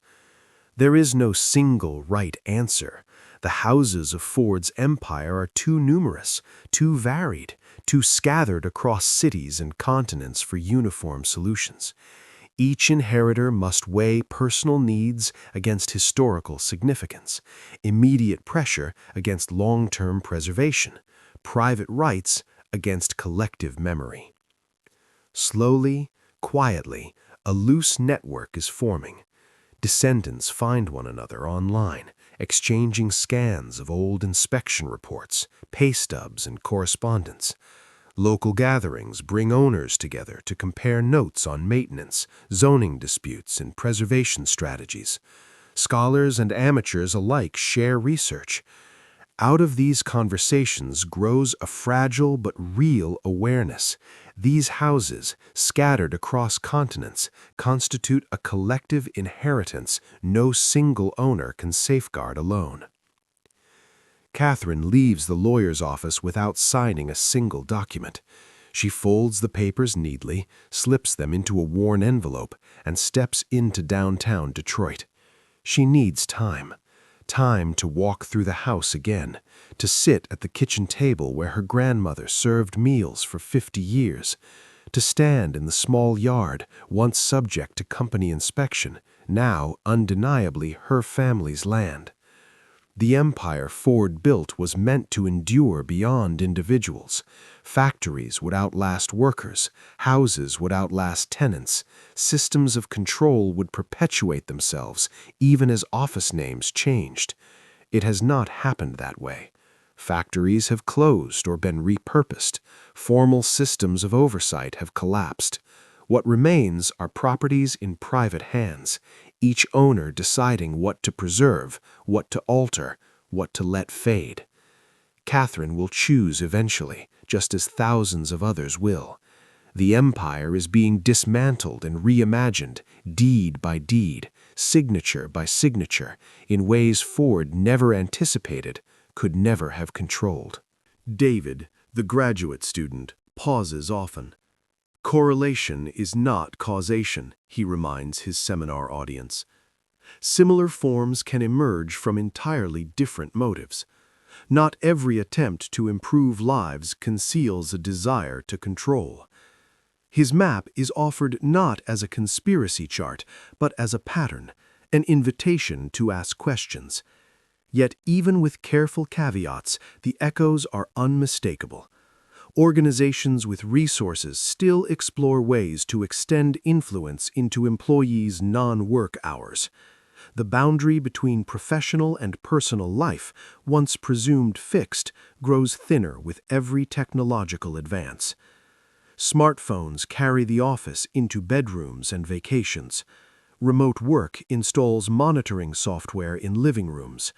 There is no single right answer. The houses of Ford's empire are too numerous, too varied, too scattered across cities and continents for uniform solutions. Each inheritor must weigh personal needs against historical significance, immediate pressure against long-term preservation, private rights against collective memory. Slowly, quietly, a loose network is forming. Descendants find one another online, exchanging scans of old inspection reports, pay stubs, and correspondence. Local gatherings bring owners together to compare notes on maintenance, zoning disputes, and preservation strategies. Scholars and amateurs alike share research. Out of these conversations grows a fragile but real awareness. These houses, scattered across continents, constitute a collective inheritance no single owner can safeguard alone. Catherine leaves the lawyer's office without signing a single document. She folds the papers neatly, slips them into a worn envelope, and steps into downtown Detroit. She needs time. Time to walk through the house again, to sit at the kitchen table where her grandmother served meals for 50 years, to stand in the small yard, once subject to company inspection, now undeniably her family's land. The empire Ford built was meant to endure beyond individuals. Factories would outlast workers, houses would outlast tenants, systems of control would perpetuate themselves even as office names changed. It has not happened that way. Factories have closed or been repurposed. Formal systems of oversight have collapsed. What remains are properties in private hands, each owner deciding what to preserve, what to alter, what to let fade. Catherine will choose eventually, just as thousands of others will. The empire is being dismantled and reimagined, deed by deed, signature by signature, in ways Ford never anticipated, could never have controlled. David, the graduate student, pauses often. Correlation is not causation, he reminds his seminar audience. Similar forms can emerge from entirely different motives. Not every attempt to improve lives conceals a desire to control. His map is offered not as a conspiracy chart, but as a pattern, an invitation to ask questions. Yet even with careful caveats, the echoes are unmistakable. Organizations with resources still explore ways to extend influence into employees' non-work hours. The boundary between professional and personal life, once presumed fixed, grows thinner with every technological advance. Smartphones carry the office into bedrooms and vacations. Remote work installs monitoring software in living rooms.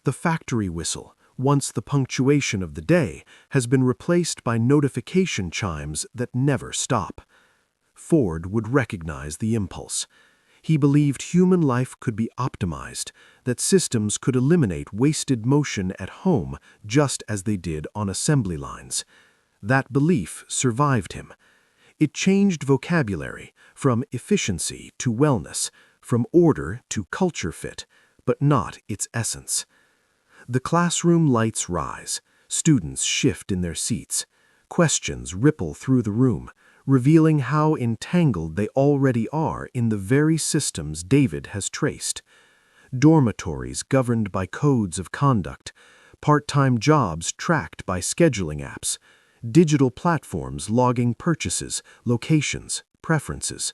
The factory whistle, once the punctuation of the day, has been replaced by notification chimes that never stop. Ford would recognize the impulse. He believed human life could be optimized, that systems could eliminate wasted motion at home just as they did on assembly lines. That belief survived him. It changed vocabulary, from efficiency to wellness, from order to culture fit, but not its essence. The classroom lights rise, students shift in their seats. Questions ripple through the room, revealing how entangled they already are in the very systems David has traced. Dormitories governed by codes of conduct, part-time jobs tracked by scheduling apps, digital platforms logging purchases, locations, preferences.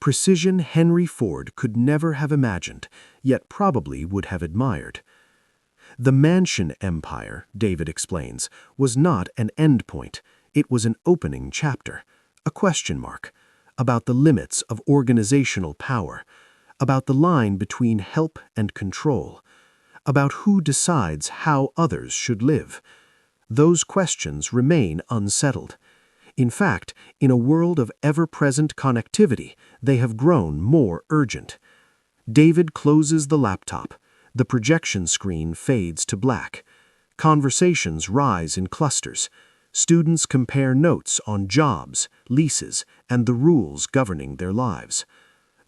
Precision Henry Ford could never have imagined, yet probably would have admired. The mansion empire, David explains, was not an endpoint. It was an opening chapter, a question mark, about the limits of organizational power, about the line between help and control, about who decides how others should live. Those questions remain unsettled. In fact, in a world of ever-present connectivity, they have grown more urgent. David closes the laptop. The projection screen fades to black. Conversations rise in clusters. Students compare notes on jobs, leases, and the rules governing their lives.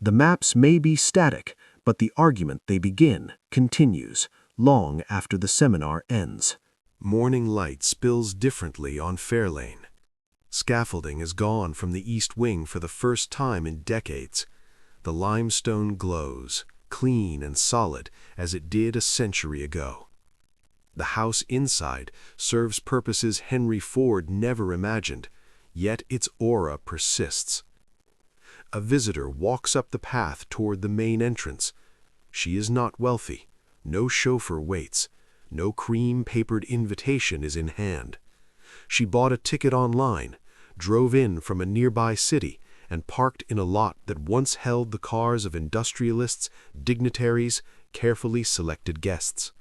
The maps may be static, but the argument they begin continues, long after the seminar ends. Morning light spills differently on Fairlane. Scaffolding is gone from the east wing for the first time in decades. The limestone glows, clean and solid as it did a century ago. The house inside serves purposes Henry Ford never imagined, yet its aura persists. A visitor walks up the path toward the main entrance. She is not wealthy. No chauffeur waits. No cream-papered invitation is in hand. She bought a ticket online, drove in from a nearby city, and parked in a lot that once held the cars of industrialists, dignitaries, carefully selected guests.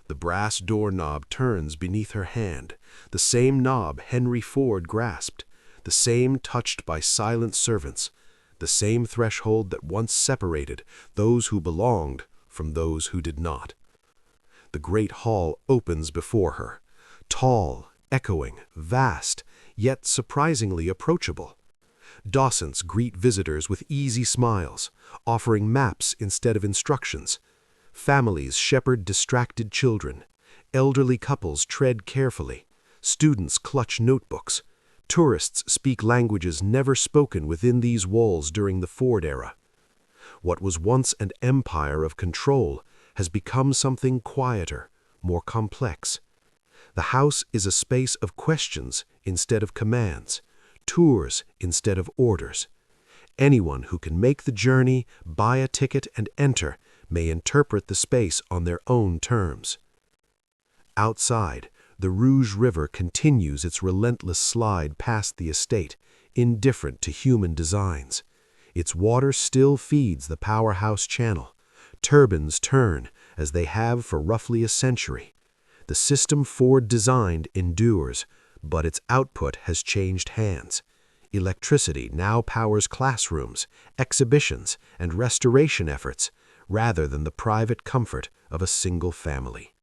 The brass doorknob turns beneath her hand, the same knob Henry Ford grasped, the same touched by silent servants, the same threshold that once separated those who belonged from those who did not. The great hall opens before her, tall, echoing, vast, yet surprisingly approachable. Dawsons greet visitors with easy smiles, offering maps instead of instructions. Families shepherd distracted children. Elderly couples tread carefully. Students clutch notebooks. Tourists speak languages never spoken within these walls during the Ford era. What was once an empire of control has become something quieter, more complex. The house is a space of questions instead of commands, tours instead of orders. Anyone who can make the journey, buy a ticket, and enter may interpret the space on their own terms. Outside, the Rouge River continues its relentless slide past the estate, indifferent to human designs. Its water still feeds the powerhouse channel. Turbines turn, as they have for roughly a century. The system Ford designed endures, but its output has changed hands. Electricity now powers classrooms, exhibitions, and restoration efforts, rather than the private comfort of a single family.